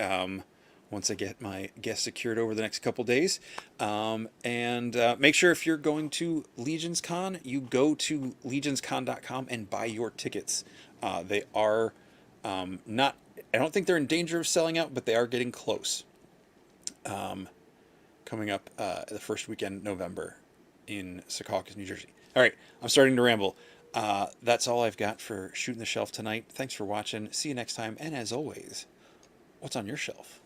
once I get my guest secured over the next couple days. And make sure if you're going to Legions Con, you go to legionscon.com and buy your tickets. They are not, I don't think they're in danger of selling out, but they are getting close. Coming up the first weekend, November, in Secaucus, New Jersey. All right, I'm starting to ramble. That's all I've got for Shooting the Shelf tonight. Thanks for watching. See you next time. And as always, what's on your shelf?